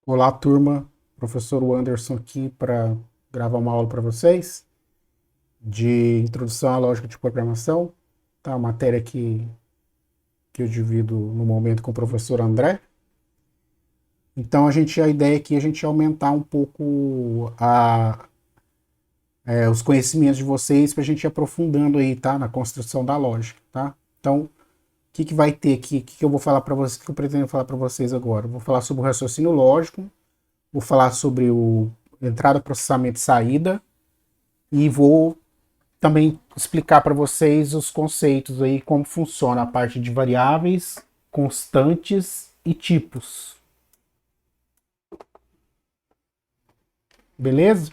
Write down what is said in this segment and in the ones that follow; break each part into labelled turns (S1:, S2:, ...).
S1: Olá, turma. Professor Anderson aqui para gravar uma aula para vocês de introdução à lógica de programação, tá? A matéria que eu divido no momento com o professor André. Então, a ideia aqui é a gente aumentar um pouco os conhecimentos de vocês para a gente ir aprofundando aí, tá? Na construção da lógica, tá? Então, o que vai ter aqui? O que eu vou falar para vocês? O que eu pretendo falar para vocês agora? Eu vou falar sobre o raciocínio lógico, vou falar sobre o entrada, processamento e saída, e vou também explicar para vocês os conceitos aí, como funciona a parte de variáveis, constantes e tipos. Beleza?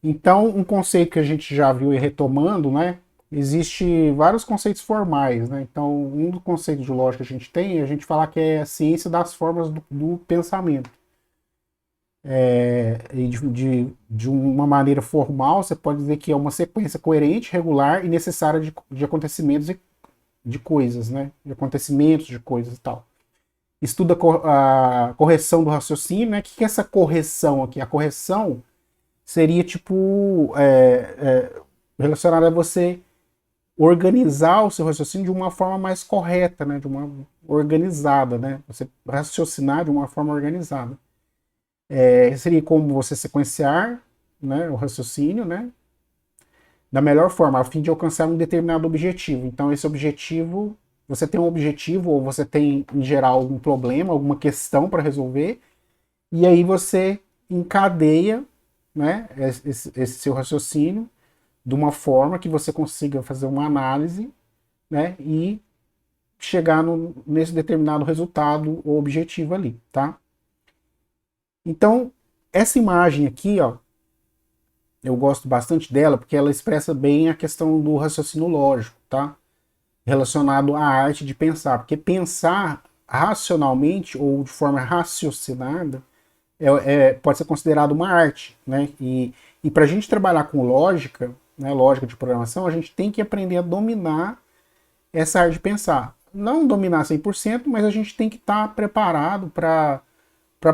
S1: Então, um conceito que a gente já viu e retomando, né? Existe vários conceitos formais, né? Então, um dos conceitos de lógica que a gente tem é a gente falar que é a ciência das formas do pensamento. E de uma maneira formal, você pode dizer que é uma sequência coerente, regular e necessária de acontecimentos e de coisas, né? De acontecimentos, de coisas e tal. Estuda a correção do raciocínio, né? O que é essa correção aqui? A correção seria tipo relacionada a você organizar o seu raciocínio de uma forma mais correta, né? De uma organizada, né? Você raciocinar de uma forma organizada. Seria como você sequenciar, né, o raciocínio, né, da melhor forma, a fim de alcançar um determinado objetivo. Então, esse objetivo, você tem um objetivo, ou você tem, em geral, algum problema, alguma questão para resolver, e aí você encadeia, né, esse seu raciocínio de uma forma que você consiga fazer uma análise, né, e chegar nesse determinado resultado ou objetivo ali, tá? Então, essa imagem aqui, ó, eu gosto bastante dela porque ela expressa bem a questão do raciocínio lógico, tá? Relacionado à arte de pensar. Porque pensar racionalmente ou de forma raciocinada pode ser considerado uma arte, né? E para a gente trabalhar com lógica, né, lógica de programação, a gente tem que aprender a dominar essa arte de pensar. Não dominar 100%, mas a gente tem que estar preparado para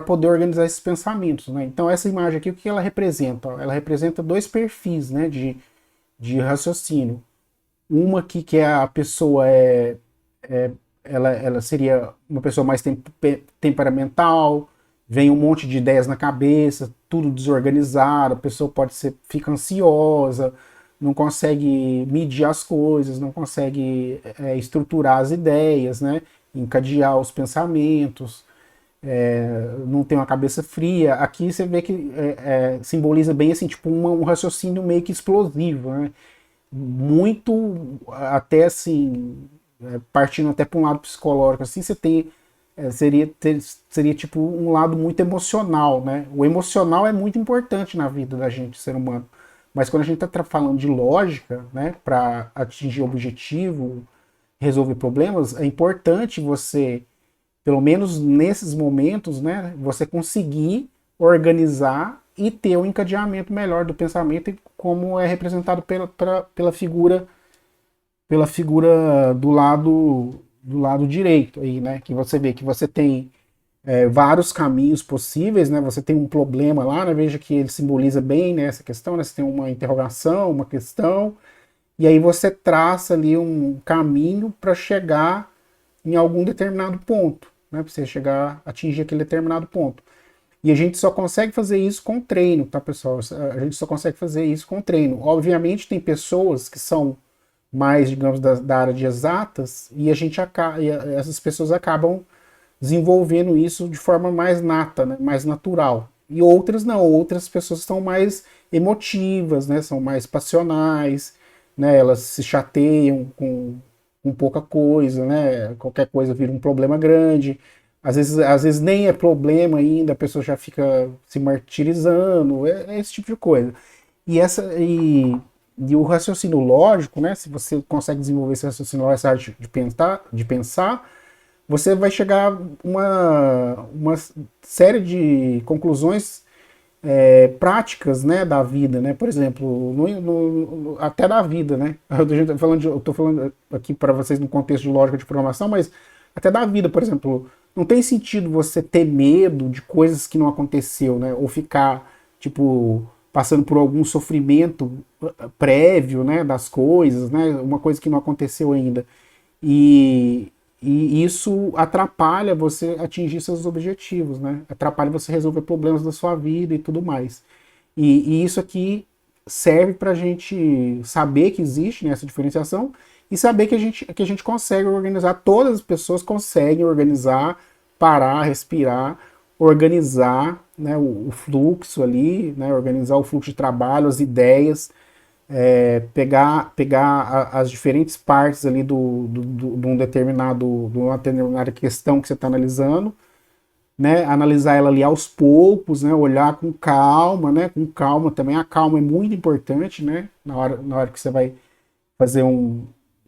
S1: poder organizar esses pensamentos, né? Então essa imagem aqui, o que ela representa? Ela representa dois perfis, né, de raciocínio. Uma aqui que é a pessoa ela seria uma pessoa mais temperamental, vem um monte de ideias na cabeça, tudo desorganizado, a pessoa fica ansiosa, não consegue medir as coisas, não consegue estruturar as ideias, né, encadear os pensamentos, não tem uma cabeça fria. Aqui você vê que simboliza bem assim, tipo um raciocínio meio que explosivo, né? Muito até assim, partindo até para um lado psicológico, assim, você tem seria tipo um lado muito emocional, né? O emocional é muito importante na vida da gente, ser humano. Mas quando a gente está falando de lógica, né, para atingir objetivo, resolver problemas, é importante você, pelo menos nesses momentos, né, você conseguir organizar e ter um encadeamento melhor do pensamento, como é representado pela figura do lado direito aí, né, que você vê que você tem vários caminhos possíveis, né, você tem um problema lá, né, veja que ele simboliza bem, né, essa questão, né, você tem uma interrogação, uma questão, e aí você traça ali um caminho para chegar em algum determinado ponto, né? Para você chegar, atingir aquele determinado ponto. E a gente só consegue fazer isso com treino, tá, pessoal? A gente só consegue fazer isso com treino. Obviamente, tem pessoas que são mais, digamos, da área de exatas, e essas pessoas acabam desenvolvendo isso de forma mais nata, né? Mais natural. E outras não, outras pessoas são mais emotivas, né? São mais passionais, né? Elas se chateiam com pouca coisa, né? Qualquer coisa vira um problema grande. Às vezes nem é problema ainda, a pessoa já fica se martirizando, é esse tipo de coisa. E o raciocínio lógico, né? Se você consegue desenvolver esse raciocínio lógico, essa arte de pensar, você vai chegar a uma série de conclusões práticas, né, da vida, né? Por exemplo, até da vida, né? Eu tô falando aqui para vocês no contexto de lógica de programação, mas até da vida, por exemplo, não tem sentido você ter medo de coisas que não aconteceu, né? Ou ficar, tipo, passando por algum sofrimento prévio, né, das coisas, né? Uma coisa que não aconteceu ainda. E, e isso atrapalha você atingir seus objetivos, né? Atrapalha você resolver problemas da sua vida e tudo mais. E isso aqui serve para a gente saber que existe, né, essa diferenciação e saber que a gente consegue organizar, todas as pessoas conseguem organizar, parar, respirar, organizar, né, o fluxo ali, né, organizar o fluxo de trabalho, as ideias, pegar as diferentes partes ali de de uma determinada questão que você está analisando, né, analisar ela ali aos poucos, né, olhar com calma, né, com calma também. A calma é muito importante, né, na hora que você vai fazer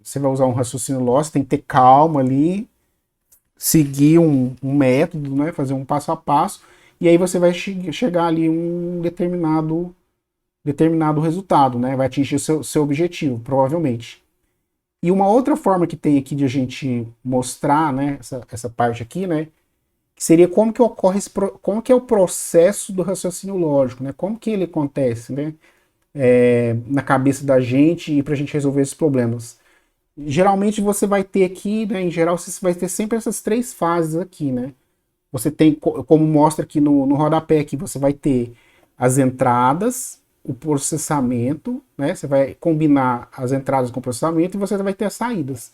S1: você vai usar um raciocínio lógico, tem que ter calma ali, seguir um método, né, fazer um passo a passo, e aí você vai chegar ali a um determinado resultado, né, vai atingir o seu objetivo, provavelmente. E uma outra forma que tem aqui de a gente mostrar, né, essa parte aqui, né, que seria como que ocorre como que é o processo do raciocínio lógico, né? Como que ele acontece, né? Na cabeça da gente e para a gente resolver esses problemas. Geralmente você vai ter aqui, né? Em geral você vai ter sempre essas três fases aqui, né? Você tem, como mostra aqui no rodapé, aqui você vai ter as entradas, o processamento, né? Você vai combinar as entradas com o processamento e você vai ter as saídas.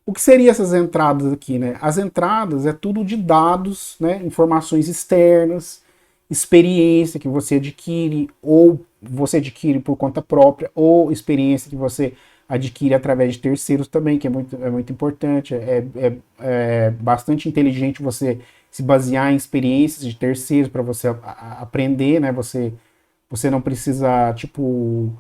S1: O que seriam essas entradas aqui, né? As entradas é tudo de dados, né? Informações externas, experiência que você adquire, ou você adquire por conta própria, ou experiência que você adquire através de terceiros também, que é muito importante. É bastante inteligente você se basear em experiências de terceiros para você aprender, né? Você não precisa, tipo,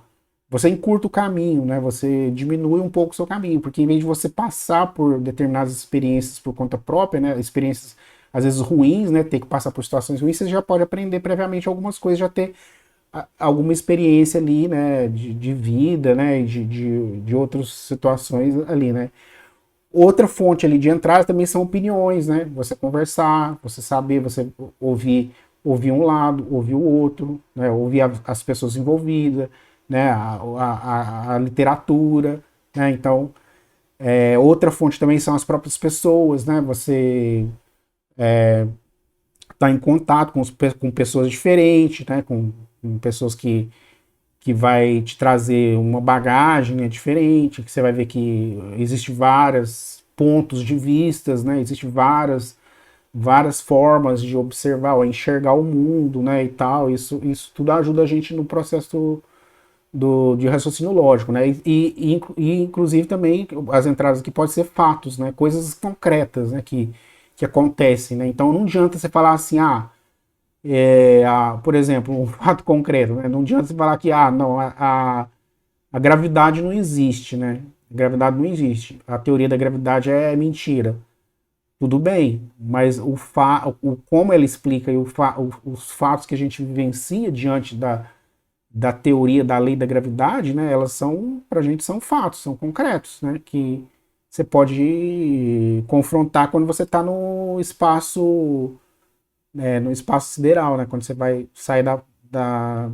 S1: você encurta o caminho, né? Você diminui um pouco o seu caminho, porque em vez de você passar por determinadas experiências por conta própria, né? Experiências às vezes ruins, né? Ter que passar por situações ruins, você já pode aprender previamente algumas coisas, já ter alguma experiência ali, né? De vida, né? De outras situações ali, né? Outra fonte ali de entrada também são opiniões, né? Você conversar, você saber, você ouvir um lado, ouvir o outro, né? Ouvir as pessoas envolvidas, né? A literatura, né? Então, outra fonte também são as próprias pessoas, né? Você está em contato com pessoas diferentes, né? Com pessoas que vai te trazer uma bagagem, né, diferente, que você vai ver que existe vários pontos de vistas, né? Existe várias formas de observar ou enxergar o mundo, né, e tal. Isso tudo ajuda a gente no processo de raciocínio lógico, né? E inclusive também as entradas aqui podem ser fatos, né? Coisas concretas, né? Que acontecem, né? Então não adianta você falar assim, por exemplo, um fato concreto, né? Não adianta você falar que, não, a gravidade não existe, né? A gravidade não existe. A teoria da gravidade é mentira. Tudo bem, mas como ela explica e os fatos que a gente vivencia diante da teoria da lei da gravidade, né? Elas pra gente são fatos, são concretos, né? Que você pode confrontar quando você está no espaço sideral, né? Quando você vai sair da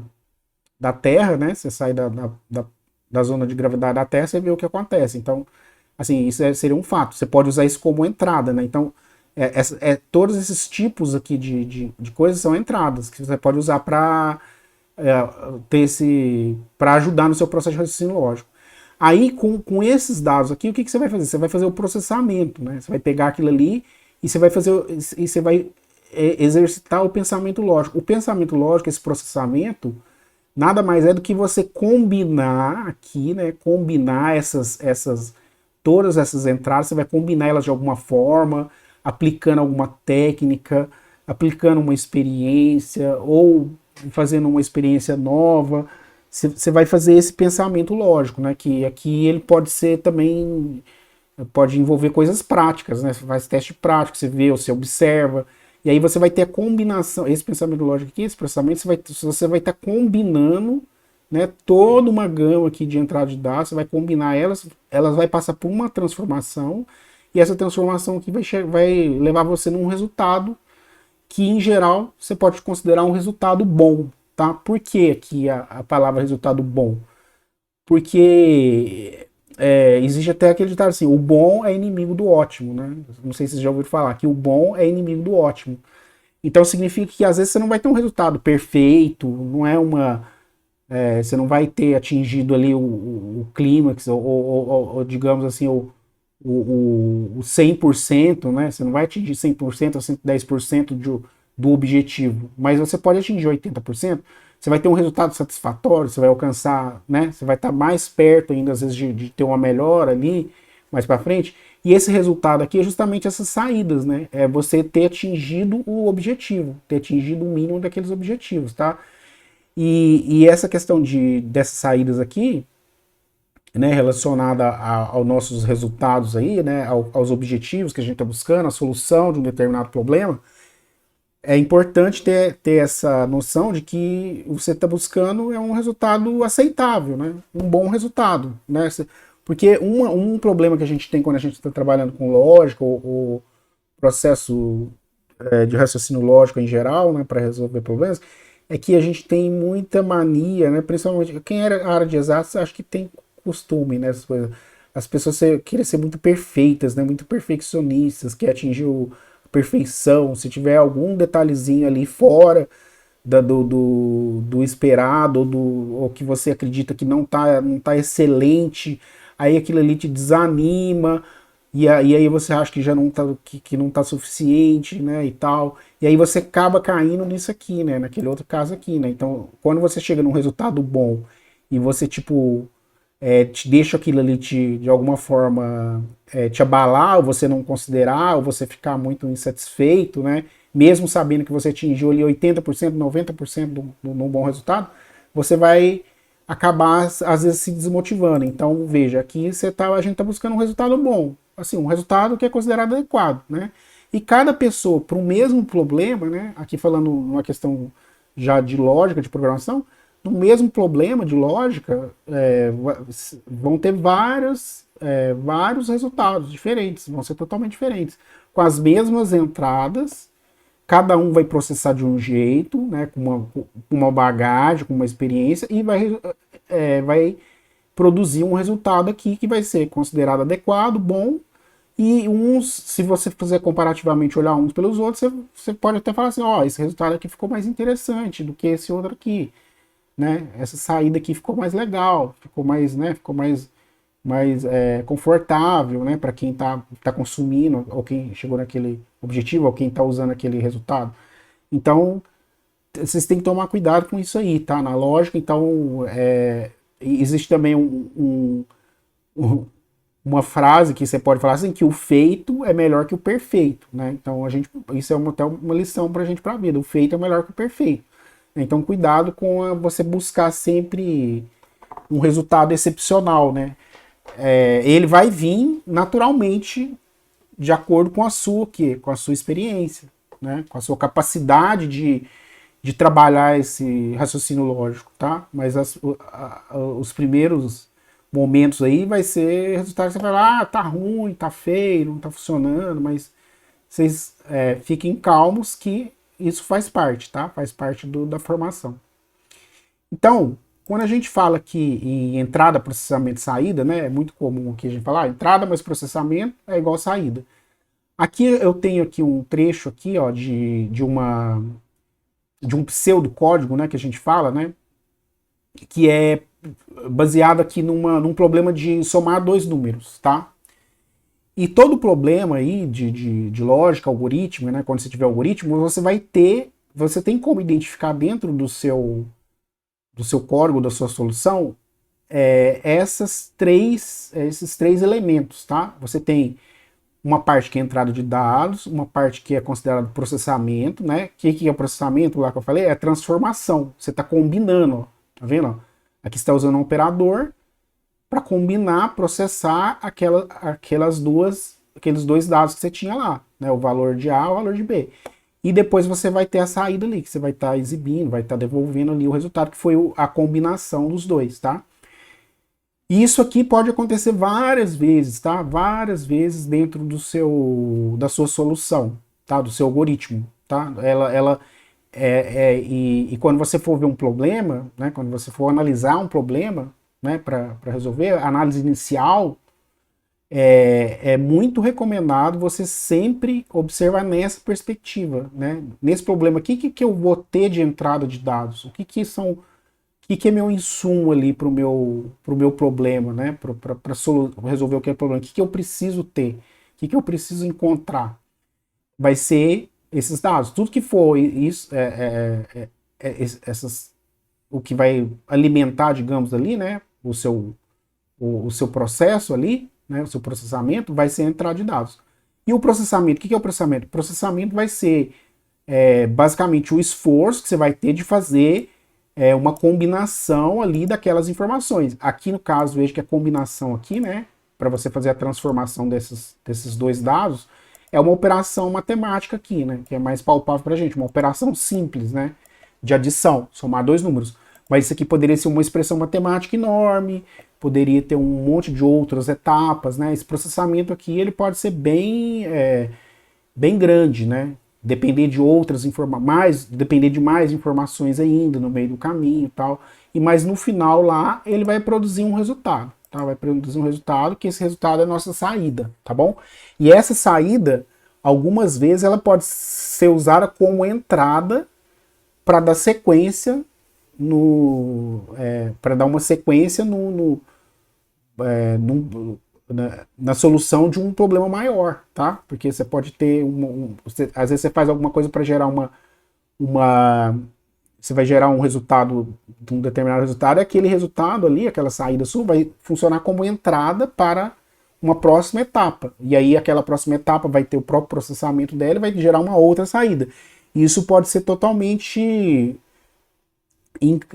S1: Terra, né? Você sai da zona de gravidade da Terra, você vê o que acontece. Então, assim, isso seria um fato. Você pode usar isso como entrada, né? Então, todos esses tipos aqui de coisas são entradas que você pode usar para para ajudar no seu processo de raciocínio lógico. Aí, com esses dados aqui, o que você vai fazer? Você vai fazer o processamento, né? Você vai pegar aquilo ali e você vai exercitar o pensamento lógico. O pensamento lógico, esse processamento, nada mais é do que você combinar aqui, né? Combinar todas essas entradas, você vai combinar elas de alguma forma, aplicando alguma técnica, aplicando uma experiência ou fazendo uma experiência nova. Você vai fazer esse pensamento lógico, né? Que aqui ele pode ser também, pode envolver coisas práticas, né? Você faz teste prático, você vê, você observa, e aí você vai ter a combinação, esse pensamento lógico aqui, esse processamento, você vai estar combinando, né, toda uma gama aqui de entrada de dados, você vai combinar elas vai passar por uma transformação, e essa transformação aqui vai levar você num resultado que, em geral, você pode considerar um resultado bom, tá? Por que aqui a palavra resultado bom? Porque existe até aquele ditado assim, o bom é inimigo do ótimo, né? Não sei se vocês já ouviram falar, que o bom é inimigo do ótimo. Então significa que às vezes você não vai ter um resultado perfeito, não é uma... você não vai ter atingido ali o clímax, ou digamos assim, o 100%, né? Você não vai atingir 100% ou 110% do objetivo, mas você pode atingir 80%, você vai ter um resultado satisfatório, você vai alcançar, né? Você vai estar mais perto ainda, às vezes, de ter uma melhora ali, mais para frente. E esse resultado aqui é justamente essas saídas, né? É você ter atingido o objetivo, ter atingido o mínimo daqueles objetivos, tá? E essa questão dessas saídas aqui, né, relacionada aos nossos resultados aí, né, aos objetivos que a gente está buscando, a solução de um determinado problema, é importante ter essa noção de que você está buscando é um resultado aceitável, né, um bom resultado, né, porque um problema que a gente tem quando a gente está trabalhando com lógica ou processo de raciocínio lógico em geral, né, para resolver problemas, é que a gente tem muita mania, né, principalmente quem era a área de exatas, acho que tem costume nessas coisas. As pessoas querem ser muito perfeitas, né, muito perfeccionistas, quer atingir a perfeição. Se tiver algum detalhezinho ali fora do esperado, ou que você acredita que não tá excelente, aí aquilo ali te desanima, e aí você acha que já não tá, que não tá suficiente, né, e tal. E aí você acaba caindo nisso aqui, né, naquele outro caso aqui, né. Então, quando você chega num resultado bom e você, tipo, te deixa aquilo ali de alguma forma te abalar, ou você não considerar, ou você ficar muito insatisfeito, né, mesmo sabendo que você atingiu ali 80%, 90% num bom resultado, você vai acabar, às vezes, se desmotivando. Então, veja, aqui a gente está buscando um resultado bom, assim, um resultado que é considerado adequado, né? E cada pessoa, para o mesmo problema, né? Aqui falando uma questão já de lógica, de programação, no mesmo problema de lógica, vão ter vários resultados diferentes, vão ser totalmente diferentes, com as mesmas entradas. Cada um vai processar de um jeito, né, com uma bagagem, com uma experiência, e vai produzir um resultado aqui que vai ser considerado adequado, bom, e se você fizer comparativamente olhar uns pelos outros, você pode até falar assim, ó, esse resultado aqui ficou mais interessante do que esse outro aqui, né? Essa saída aqui ficou mais legal, ficou mais, né, mais confortável, né, para quem tá consumindo, ou quem chegou naquele objetivo, ou quem está usando aquele resultado. Então, vocês têm que tomar cuidado com isso aí, tá? Na lógica, então, existe também uma frase que você pode falar assim, que o feito é melhor que o perfeito, né? Então, isso é até uma lição pra gente pra vida. O feito é melhor que o perfeito. Então, cuidado com você buscar sempre um resultado excepcional, né? Ele vai vir naturalmente de acordo com a sua experiência, né? Com a sua capacidade de trabalhar esse raciocínio lógico, tá? Mas os primeiros momentos aí vai ser resultado que você vai falar, tá ruim, tá feio, não tá funcionando, mas vocês fiquem calmos que isso faz parte, tá? Faz parte da formação. Então, quando a gente fala aqui em entrada, processamento e saída, né? É muito comum aqui a gente falar entrada mais processamento é igual saída. Aqui eu tenho aqui um trecho aqui, ó, de um pseudocódigo, né, que a gente fala, né, que é baseado aqui num problema de somar dois números, tá? E todo problema aí de lógica, algoritmo, né, quando você tiver algoritmo, você tem como identificar dentro do seu código, da sua solução, esses três elementos, tá? Você tem uma parte que é entrada de dados, uma parte que é considerada processamento, né? O que é processamento lá que eu falei? É transformação. Você está combinando, ó. Tá vendo? Aqui você está usando um operador para combinar, processar aqueles dois dados que você tinha lá, né? O valor de A e o valor de B. E depois você vai ter a saída ali, que você vai estar exibindo, vai estar devolvendo ali o resultado, que foi a combinação dos dois, tá? E isso aqui pode acontecer várias vezes, tá? Várias vezes dentro da sua solução, tá? Do seu algoritmo, tá? E quando você for ver um problema, né? Quando você for analisar um problema, né? Para resolver, a análise inicial é muito recomendado você sempre observar nessa perspectiva, né? Nesse problema aqui, o que eu vou ter de entrada de dados? O que é meu insumo ali para o meu problema, né? Para resolver o que é o problema? O que eu preciso ter? O que eu preciso encontrar? Vai ser esses dados. Tudo que for isso, essas, o que vai alimentar, digamos, ali, né? O seu processo ali, né? O seu processamento vai ser a entrada de dados. E o processamento, o que é o processamento? O processamento vai ser basicamente o esforço que você vai ter de fazer uma combinação ali daquelas informações. Aqui no caso, veja que a combinação aqui, né, para você fazer a transformação desses dois dados, é uma operação matemática aqui, né, que é mais palpável para a gente, uma operação simples, né, de adição, somar dois números. Mas isso aqui poderia ser uma expressão matemática enorme, poderia ter um monte de outras etapas, né? Esse processamento aqui ele pode ser bem grande, né? Depender de outras informações, depender de mais informações ainda no meio do caminho e tal. Mas no final lá ele vai produzir um resultado, tá? Vai produzir um resultado que esse resultado é a nossa saída, tá bom? E essa saída, algumas vezes ela pode ser usada como entrada para dar sequência para dar uma sequência na solução de um problema maior, tá? Porque você pode ter às vezes você faz alguma coisa para gerar você vai gerar um resultado de um determinado resultado, e aquele resultado ali, aquela saída sua, vai funcionar como entrada para uma próxima etapa. E aí aquela próxima etapa vai ter o próprio processamento dela e vai gerar uma outra saída. E isso pode ser totalmente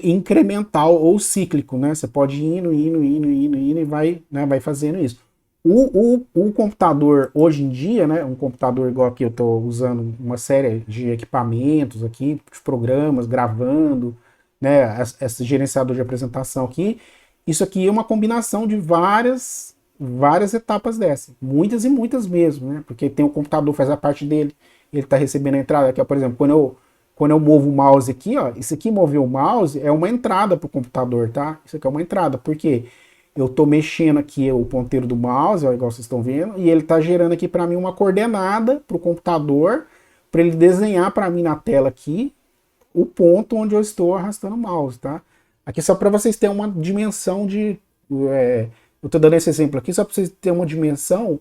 S1: incremental ou cíclico, né? Você pode ir indo e vai, né, vai fazendo isso. O computador hoje em dia, né, um computador igual aqui eu estou usando uma série de equipamentos aqui, de programas, gravando, né, esse gerenciador de apresentação aqui, isso aqui é uma combinação de várias etapas dessa, muitas e muitas mesmo, né, porque tem o computador faz a parte dele, ele está recebendo a entrada, aqui, ó, por exemplo, quando eu movo o mouse aqui, ó, isso aqui mover o mouse é uma entrada para o computador, tá? Isso aqui é uma entrada, porque eu estou mexendo aqui o ponteiro do mouse, ó, igual vocês estão vendo, e ele está gerando aqui para mim uma coordenada para o computador, para ele desenhar para mim na tela aqui o ponto onde eu estou arrastando o mouse, tá? Aqui só para vocês terem uma dimensão de... eu estou dando esse exemplo aqui só para vocês terem uma dimensão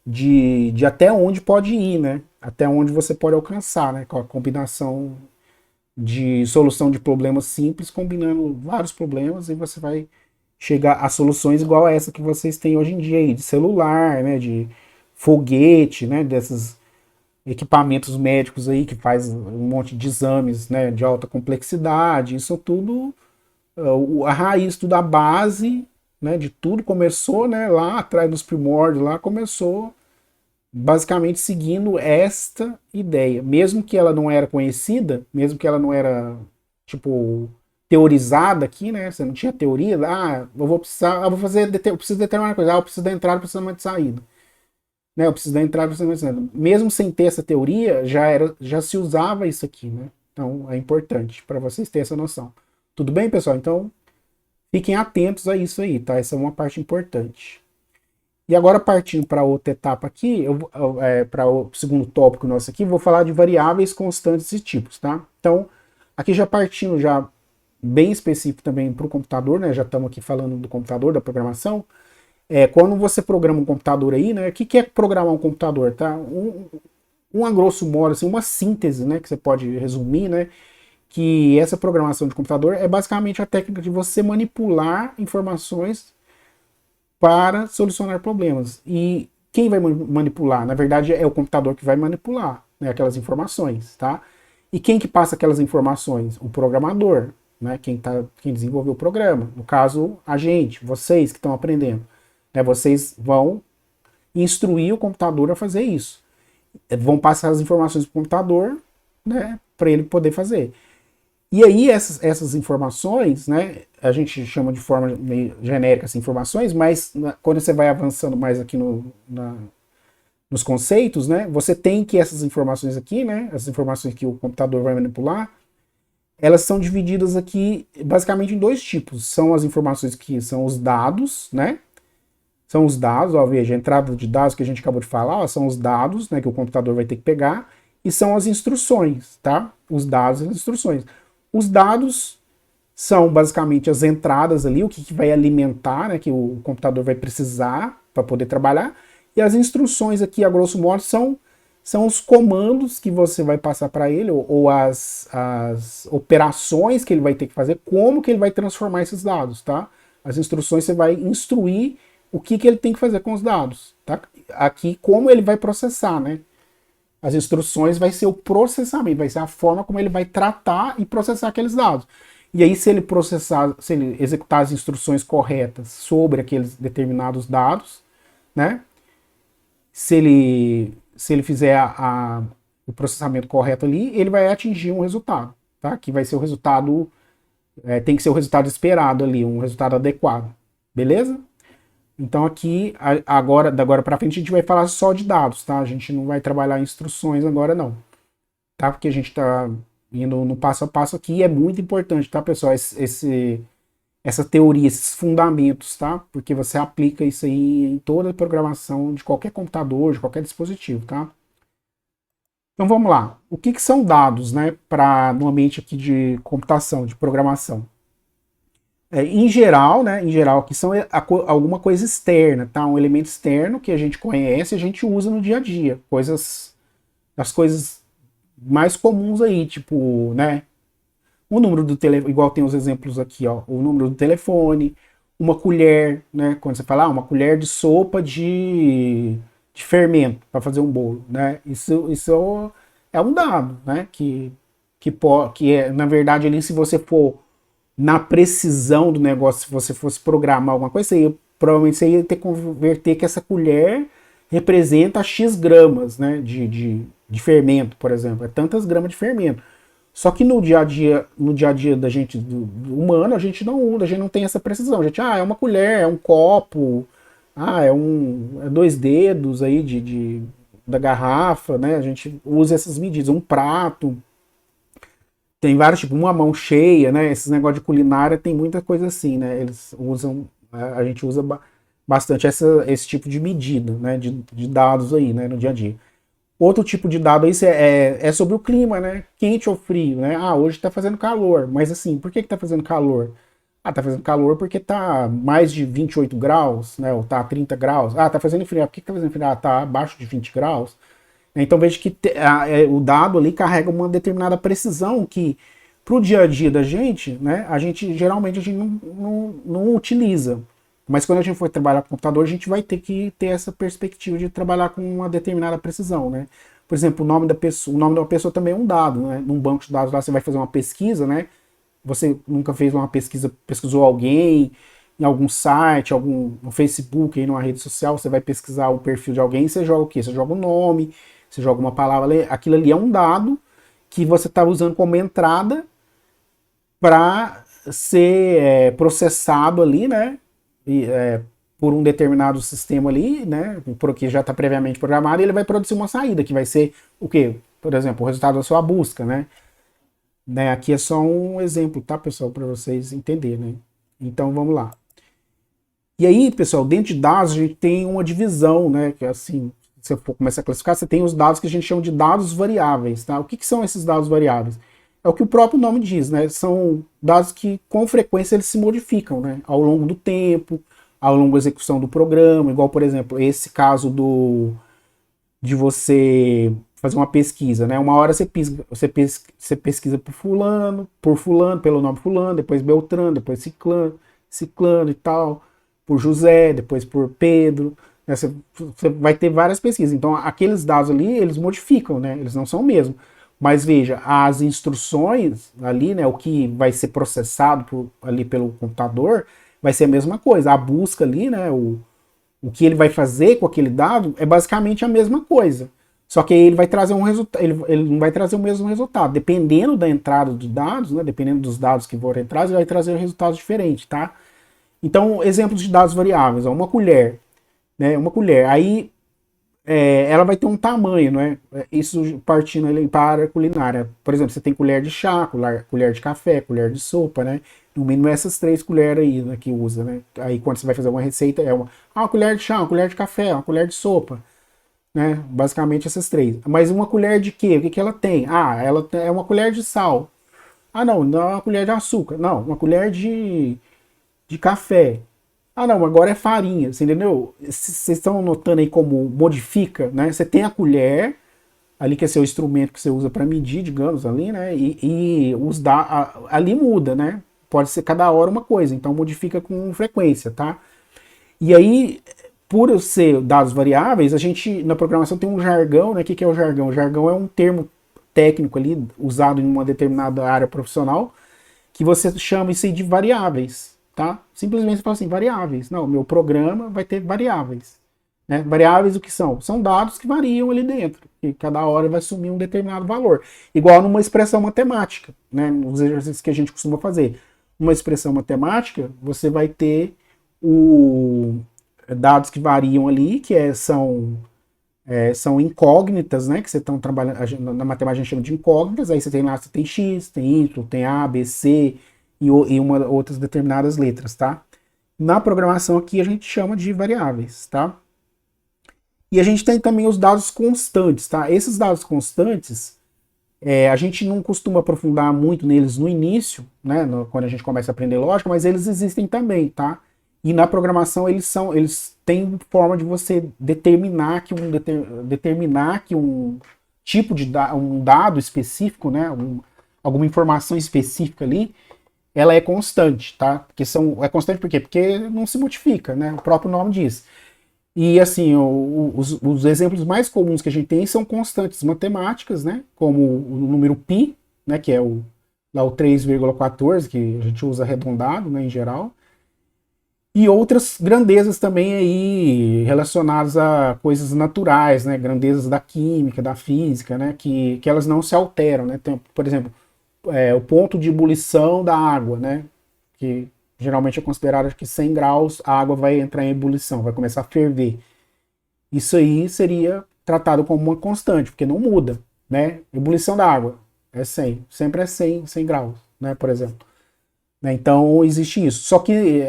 S1: de até onde pode ir, né? Até onde você pode alcançar, né? Com a combinação de solução de problemas simples, combinando vários problemas, e você vai chegar a soluções igual a essa que vocês têm hoje em dia aí, de celular, né? De foguete, né? Desses equipamentos médicos aí que faz um monte de exames, né? De alta complexidade, isso tudo, a raiz, tudo a base, né? De tudo começou, né? Lá atrás dos primórdios, lá começou basicamente seguindo esta ideia, mesmo que ela não era conhecida, mesmo que ela não era, tipo, teorizada aqui, né? Você não tinha teoria, eu vou fazer, eu preciso determinar uma coisa, eu preciso da entrada, preciso de saída. Né? Eu preciso da entrada, preciso da saída. Mesmo sem ter essa teoria, já se usava isso aqui, né? Então é importante para vocês terem essa noção. Tudo bem, pessoal? Então fiquem atentos a isso aí, tá? Essa é uma parte importante. E agora, partindo para outra etapa aqui, para o segundo tópico nosso aqui, vou falar de variáveis constantes e tipos, tá? Então, aqui já partindo já bem específico também para o computador, né? Já estamos aqui falando do computador, da programação. Quando você programa um computador aí, né? O que é programar um computador, tá? A grosso modo, assim, uma síntese, né? Que você pode resumir, né? Que essa programação de computador é basicamente a técnica de você manipular informações para solucionar problemas. E quem vai manipular? Na verdade, é o computador que vai manipular, né, aquelas informações, tá? E quem que passa aquelas informações? O programador, né? Quem desenvolveu o programa. No caso, a gente, vocês que estão aprendendo. Né, vocês vão instruir o computador a fazer isso. Vão passar as informações para o computador, né, para ele poder fazer. E aí essas informações, né, a gente chama de forma meio genérica essas informações, mas quando você vai avançando mais aqui nos conceitos, né, você tem que essas informações aqui, né, as informações que o computador vai manipular, elas são divididas aqui basicamente em dois tipos. São as informações que são os dados, né, são os dados, ó, veja, a entrada de dados que a gente acabou de falar, ó, são os dados, né, que o computador vai ter que pegar, e são as instruções, tá? Os dados e as instruções. Os dados são basicamente as entradas ali, o que vai alimentar, né, que o computador vai precisar para poder trabalhar, e as instruções aqui, a grosso modo, são os comandos que você vai passar para ele, ou as operações que ele vai ter que fazer, como que ele vai transformar esses dados, tá? As instruções você vai instruir o que ele tem que fazer com os dados, tá? Aqui, como ele vai processar, né? As instruções vai ser o processamento, vai ser a forma como ele vai tratar e processar aqueles dados. E aí, se ele processar, se ele executar as instruções corretas sobre aqueles determinados dados, né? Se ele fizer o processamento correto ali, ele vai atingir um resultado, tá? Que vai ser o resultado, tem que ser o resultado esperado ali, um resultado adequado, beleza? Então aqui, agora, da agora para frente, a gente vai falar só de dados, tá? A gente não vai trabalhar instruções agora não, tá? Porque a gente está indo no passo a passo aqui e é muito importante, tá, pessoal? Essa teoria, esses fundamentos, tá? Porque você aplica isso aí em toda a programação de qualquer computador, de qualquer dispositivo, tá? Então vamos lá. O que são dados, né? Para no ambiente aqui de computação, de programação. Em geral, né? Em geral, que são alguma coisa externa, tá? Um elemento externo que a gente conhece e a gente usa no dia a dia. As coisas mais comuns aí, tipo, né? O número do telefone, igual tem os exemplos aqui, ó. O número do telefone, uma colher, né? Quando você fala, uma colher de sopa de fermento para fazer um bolo, né? Isso é um dado, né? Que é, na verdade, ali, se você for na precisão do negócio, se você fosse programar alguma coisa, provavelmente você ia ter que converter que essa colher representa X gramas, né, de fermento, por exemplo. É tantas gramas de fermento. Só que no dia a dia da gente, do humano, a gente não tem essa precisão. A gente, é uma colher, é um copo, é 2 dedos aí da garrafa, né? A gente usa essas medidas, um prato. Tem vários, tipo, uma mão cheia, né? Esses negócios de culinária tem muita coisa assim, né? Eles usam, a gente usa bastante esse tipo de medida, né? De dados aí, né? No dia a dia. Outro tipo de dado aí é sobre o clima, né? Quente ou frio, né? Hoje tá fazendo calor, mas assim, por que tá fazendo calor? Tá fazendo calor porque tá mais de 28 graus, né? Ou tá 30 graus. Tá fazendo frio. Por que tá fazendo frio? Tá abaixo de 20 graus. Então veja que o dado ali carrega uma determinada precisão que para o dia a dia da gente, né, geralmente a gente não utiliza. Mas quando a gente for trabalhar com computador, a gente vai ter que ter essa perspectiva de trabalhar com uma determinada precisão, né? Por exemplo, o nome de uma pessoa também é um dado, né? Num banco de dados lá você vai fazer uma pesquisa, né? Você nunca fez uma pesquisa, pesquisou alguém em algum site, no Facebook, aí numa rede social, você vai pesquisar o perfil de alguém, você joga o quê? Você joga o nome, você joga uma palavra, aquilo ali é um dado que você está usando como entrada para ser processado ali, né? Por um determinado sistema ali, né? Porque já está previamente programado, e ele vai produzir uma saída, que vai ser o quê? Por exemplo, o resultado da sua busca, né? Aqui é só um exemplo, tá, pessoal? Para vocês entenderem, né? Então vamos lá. E aí, pessoal, dentro de dados a gente tem uma divisão, né? Que é assim, se eu for começar a classificar, você tem os dados que a gente chama de dados variáveis, tá? O que são esses dados variáveis? É o que o próprio nome diz, né? São dados que, com frequência, eles se modificam, né? Ao longo do tempo, ao longo da execução do programa, igual, por exemplo, esse caso de você fazer uma pesquisa, né? Uma hora você pesquisa por fulano, pelo nome fulano, depois Beltrano, depois ciclano e tal, por José, depois por Pedro, né? Você vai ter várias pesquisas. Então, aqueles dados ali, eles modificam, né? Eles não são o mesmo. Mas veja, as instruções ali, né? O que vai ser processado ali pelo computador vai ser a mesma coisa. A busca ali, né? O que ele vai fazer com aquele dado é basicamente a mesma coisa. Só que aí ele vai trazer um resultado, ele não vai trazer o mesmo resultado. Dependendo da entrada dos dados, né? Dependendo dos dados que forem entrados, ele vai trazer resultados diferentes, tá? Então, exemplos de dados variáveis, ó, uma colher, né? Uma colher. Aí ela vai ter um tamanho, né? Isso partindo ali para a área culinária. Por exemplo, você tem colher de chá, colher de café, colher de sopa, né? No mínimo essas 3 colheres aí, né, que usa, né? Aí quando você vai fazer uma receita, uma colher de chá, uma colher de café, uma colher de sopa, né? Basicamente essas 3. Mas uma colher de quê? O que que ela tem? Ah, é uma colher de sal. Ah, não é uma colher de açúcar. Não, uma colher de café. Ah, não, agora é farinha, você entendeu? Vocês estão notando aí como modifica, né? Você tem a colher, ali que é seu instrumento que você usa para medir, digamos, ali, né? E ali muda, né? Pode ser cada hora uma coisa, então modifica com frequência, tá? E aí, por ser dados variáveis, a gente na programação tem um jargão, né? O que é o jargão? O jargão é um termo técnico ali, usado em uma determinada área profissional, que você chama isso aí de variáveis, tá? Simplesmente você fala assim, variáveis. Não, meu programa vai ter variáveis. Né? Variáveis o que são? São dados que variam ali dentro, e cada hora vai assumir um determinado valor. Igual numa expressão matemática, né? Nos exercícios que a gente costuma fazer. Uma expressão matemática, você vai ter dados que variam ali, são incógnitas, né? Que você estão trabalhando, na matemática a gente chama de incógnitas, aí você tem lá, você tem X, tem Y, tem A, B, C e outras determinadas letras, tá? Na programação aqui a gente chama de variáveis, tá? E a gente tem também os dados constantes, tá? Esses dados constantes, a gente não costuma aprofundar muito neles no início, né? Quando a gente começa a aprender lógica, mas eles existem também, tá? E na programação eles têm forma de você determinar que um tipo de um dado específico, né, alguma informação específica ali, ela é constante, tá? É constante por quê? Porque não se modifica, né? O próprio nome diz. E assim, os exemplos mais comuns que a gente tem são constantes matemáticas, né? Como o número π, né? Que é lá o 3,14, que a gente usa arredondado, né, em geral. E outras grandezas também aí relacionadas a coisas naturais, né? Grandezas da química, da física, né? Que elas não se alteram, né? Tem, por exemplo, o ponto de ebulição da água, né? Que geralmente é considerado que 100 graus a água vai entrar em ebulição, vai começar a ferver. Isso aí seria tratado como uma constante, porque não muda, né? Ebulição da água é 100, sempre é 100 graus, né? Por exemplo. Então existe isso. Só que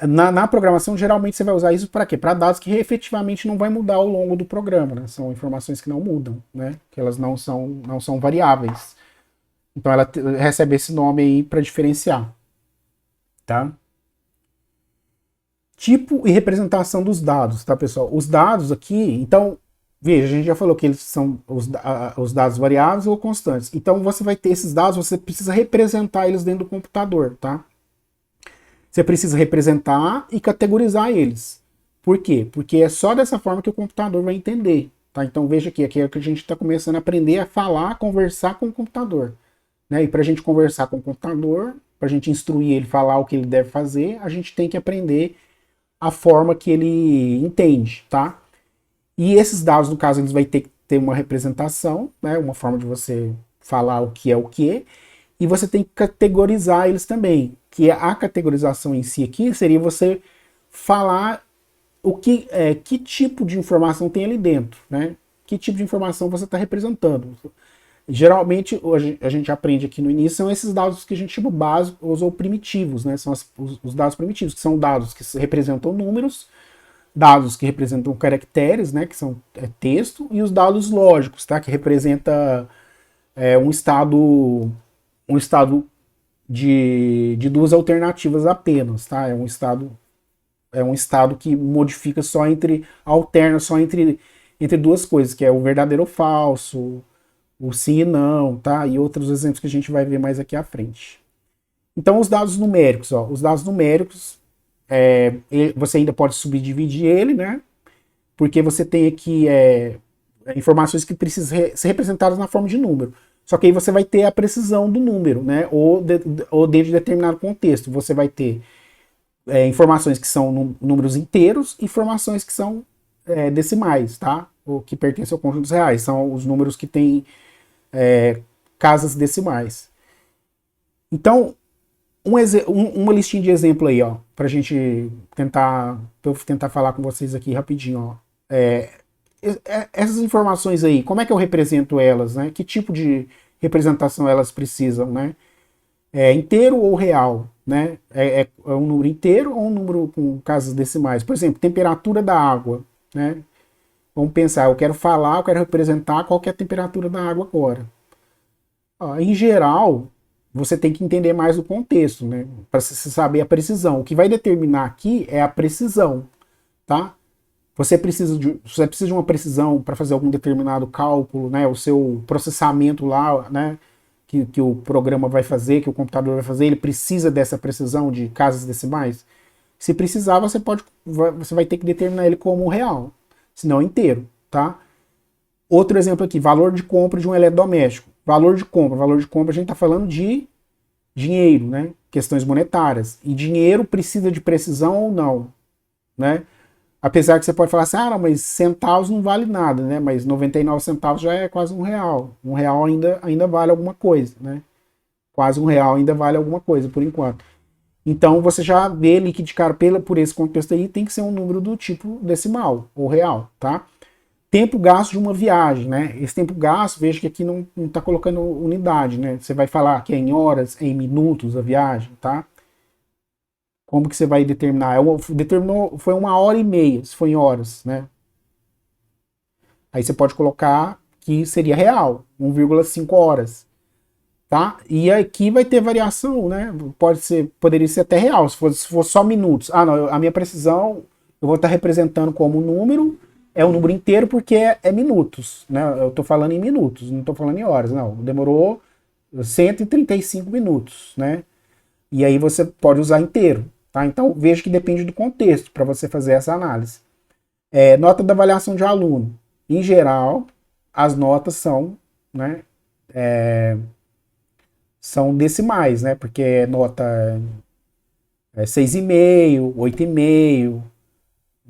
S1: na programação geralmente você vai usar isso para quê? Para dados que efetivamente não vai mudar ao longo do programa, né? São informações que não mudam, né? Que elas não são variáveis. Então ela recebe esse nome aí para diferenciar, tá? Tipo e representação dos dados, tá, pessoal? Os dados aqui, então, veja, a gente já falou que eles são os dados variáveis ou constantes. Então você vai ter esses dados, você precisa representar eles dentro do computador, tá? Você precisa representar e categorizar eles. Por quê? Porque é só dessa forma que o computador vai entender, tá? Então veja aqui é que a gente está começando a aprender a falar, a conversar com o computador. Né? E para a gente conversar com o computador, para a gente instruir ele, falar o que ele deve fazer, a gente tem que aprender a forma que ele entende, tá? E esses dados, no caso, eles vão ter que ter uma representação, né? Uma forma de você falar o que é o que, e você tem que categorizar eles também, que a categorização em si aqui seria você falar que tipo de informação tem ali dentro, né? Que tipo de informação você está representando. Geralmente, a gente aprende aqui no início, são esses dados que a gente chama básicos ou primitivos, né? São os dados primitivos, que são dados que representam números, dados que representam caracteres, né? Que são texto, e os dados lógicos, tá? Que representa um estado de duas alternativas apenas, tá? É um estado que modifica alterna só entre duas coisas, que é o verdadeiro ou falso, o sim e não, tá? E outros exemplos que a gente vai ver mais aqui à frente. Então, os dados numéricos, ó, os dados numéricos, você ainda pode subdividir ele, né? Porque você tem aqui informações que precisam ser representadas na forma de número. Só que aí você vai ter a precisão do número, né? Ou dentro de determinado contexto. Você vai ter informações que são números inteiros, informações que são decimais, tá? O que pertence ao conjunto dos reais. São os números que têm casas decimais. Então, uma listinha de exemplo aí, ó, pra gente tentar falar com vocês aqui rapidinho, ó. Essas informações aí, como é que eu represento elas, né? Que tipo de representação elas precisam, né? Inteiro ou real, né? É um número inteiro ou um número com casas decimais? Por exemplo, temperatura da água, né? Vamos pensar, eu quero representar qual que é a temperatura da água agora. Em geral, você tem que entender mais o contexto, né? Para você saber a precisão. O que vai determinar aqui é a precisão, tá? Você precisa de uma precisão para fazer algum determinado cálculo, né? O seu processamento lá, né? Que o programa vai fazer, que o computador vai fazer, ele precisa dessa precisão de casas decimais? Se precisar, você vai ter que determinar ele como real, senão inteiro, tá? Outro exemplo aqui, valor de compra de um eletrodoméstico. Valor de compra a gente está falando de dinheiro, né? Questões monetárias. E dinheiro precisa de precisão ou não, né? Apesar que você pode falar assim, não, mas centavos não vale nada, né? Mas 99 centavos já é quase R$ 1. R$ 1 ainda vale alguma coisa, né? Quase R$ 1 ainda vale alguma coisa, por enquanto. Então você já vê ali que de cara, por esse contexto aí, tem que ser um número do tipo decimal ou real, tá? Tempo gasto de uma viagem, né? Esse tempo gasto, veja que aqui não está colocando unidade, né? Você vai falar que é em horas, em minutos a viagem, tá? Como que você vai determinar? Foi 1h30, se foi em horas, né? Aí você pode colocar que seria real, 1,5 horas, tá? E aqui vai ter variação, né? Poderia ser até real, se for só minutos. Não, a minha precisão, eu vou estar representando como número, é um número inteiro porque é minutos, né? Eu estou falando em minutos, não estou falando em horas, não. Demorou 135 minutos, né? E aí você pode usar inteiro, tá? Então veja que depende do contexto para você fazer essa análise. Nota da avaliação de aluno. Em geral, as notas são, né, são decimais, né? Porque nota 6,5, 8,5,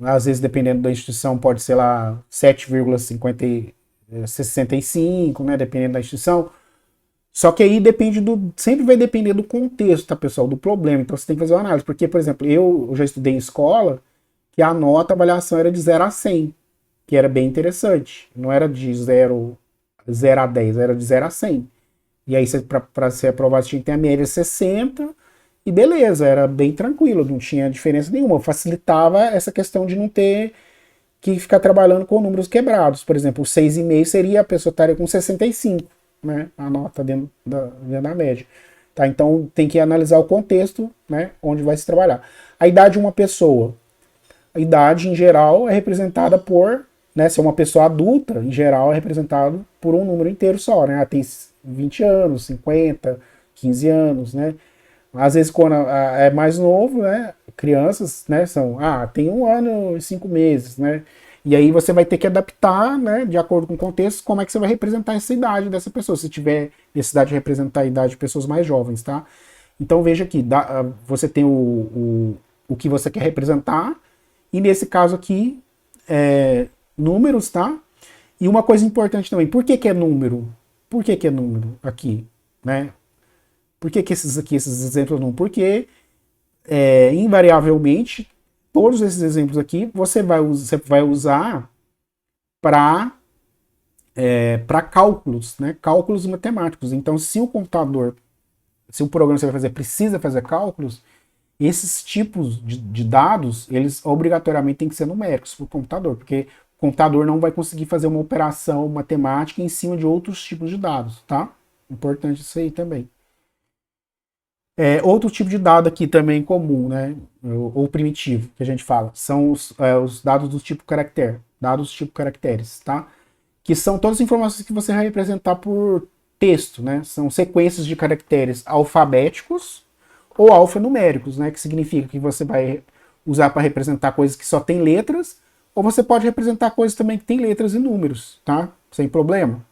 S1: às vezes dependendo da instituição pode ser lá 7,65, né? Dependendo da instituição. Só que aí sempre vai depender do contexto, tá, pessoal? Do problema. Então você tem que fazer uma análise. Porque, por exemplo, eu já estudei em escola que a avaliação era de 0 a 100, que era bem interessante. Não era de 0 a 10, era de 0 a 100. E aí, para ser aprovado, tinha que ter a média 60 e beleza, era bem tranquilo, não tinha diferença nenhuma. Facilitava essa questão de não ter que ficar trabalhando com números quebrados. Por exemplo, o 6,5 seria a pessoa estaria com 65, né? A nota dentro da média. Tá? Então tem que analisar o contexto, né? Onde vai se trabalhar. A idade de uma pessoa. A idade, em geral, é representada por, né? Se é uma pessoa adulta, em geral, é representado por um número inteiro só, né? Tem 20 anos, 50, 15 anos, né? Às vezes, quando é mais novo, né? Crianças, né? Tem 1 ano e 5 meses, né? E aí você vai ter que adaptar, né? De acordo com o contexto, como é que você vai representar essa idade dessa pessoa, se tiver necessidade de representar a idade de pessoas mais jovens, tá? Então veja aqui, você tem o que você quer representar, e nesse caso aqui, números, tá? E uma coisa importante também, por que é número? Por que é número aqui, né? Por que esses exemplos não? Porque, invariavelmente, todos esses exemplos aqui você vai usar para cálculos, né? Cálculos matemáticos. Então, se o programa que você vai fazer precisa fazer cálculos, esses tipos de dados, eles obrigatoriamente têm que ser numéricos para o computador, porque o computador não vai conseguir fazer uma operação matemática em cima de outros tipos de dados, tá? Importante isso aí também. Outro tipo de dado aqui também comum, né, ou primitivo, que a gente fala, são os dados do tipo caractere, dados do tipo caracteres, tá? Que são todas as informações que você vai representar por texto, né? São sequências de caracteres alfabéticos ou alfanuméricos, né? Que significa que você vai usar para representar coisas que só tem letras, ou você pode representar coisas também que tem letras e números, tá? Sem problema.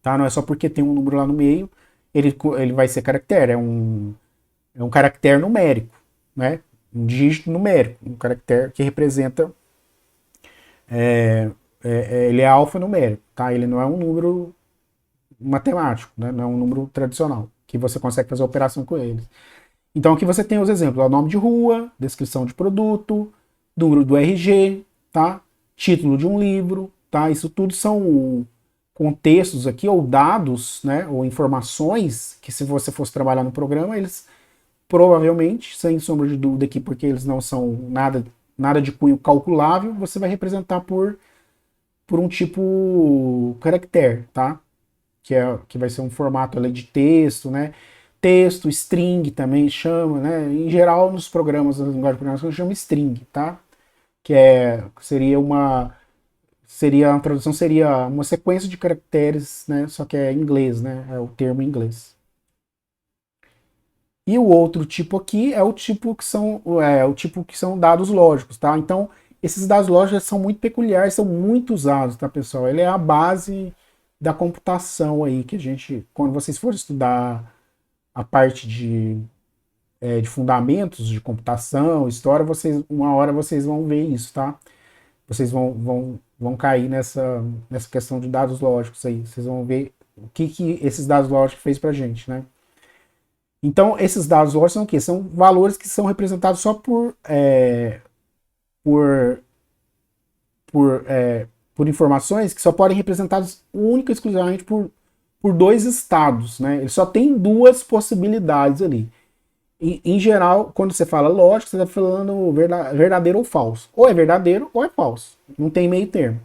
S1: Tá? Não é só porque tem um número lá no meio ele vai ser caractere, é um caractere numérico, né? Um dígito numérico, um caractere que representa Ele é alfanumérico, tá? Ele não é um número matemático, né? Não é um número tradicional, que você consegue fazer operação com ele. Então aqui você tem os exemplos, ó, nome de rua, descrição de produto, número do RG, tá? Título de um livro, tá? Isso tudo são contextos aqui, ou dados, né? Ou informações que, se você fosse trabalhar no programa, eles provavelmente, sem sombra de dúvida aqui, porque eles não são nada de cunho calculável, você vai representar por um tipo caractere, tá? Que vai ser um formato ali de texto, né? Texto, string também chama, né? Em geral, nos programas, nas linguagens de programação, chama string, tá? A tradução seria uma sequência de caracteres, né? Só que é em inglês, né? É o termo em inglês. E o outro tipo aqui é o tipo que são dados lógicos, tá? Então, esses dados lógicos são muito peculiares, são muito usados, tá, pessoal? Ele é a base da computação aí, que a gente, quando vocês forem estudar a parte de fundamentos de computação, história, uma hora vocês vão ver isso, tá? Vocês vão cair nessa questão de dados lógicos aí. Vocês vão ver o que esses dados lógicos fez pra gente, né? Então, esses dados lógicos são o quê? São valores que são representados só por, por informações que só podem ser representadas única e exclusivamente por dois estados, né? Ele só tem duas possibilidades ali. Em geral, quando você fala lógico, você está falando verdadeiro ou falso. Ou é verdadeiro ou é falso. Não tem meio termo.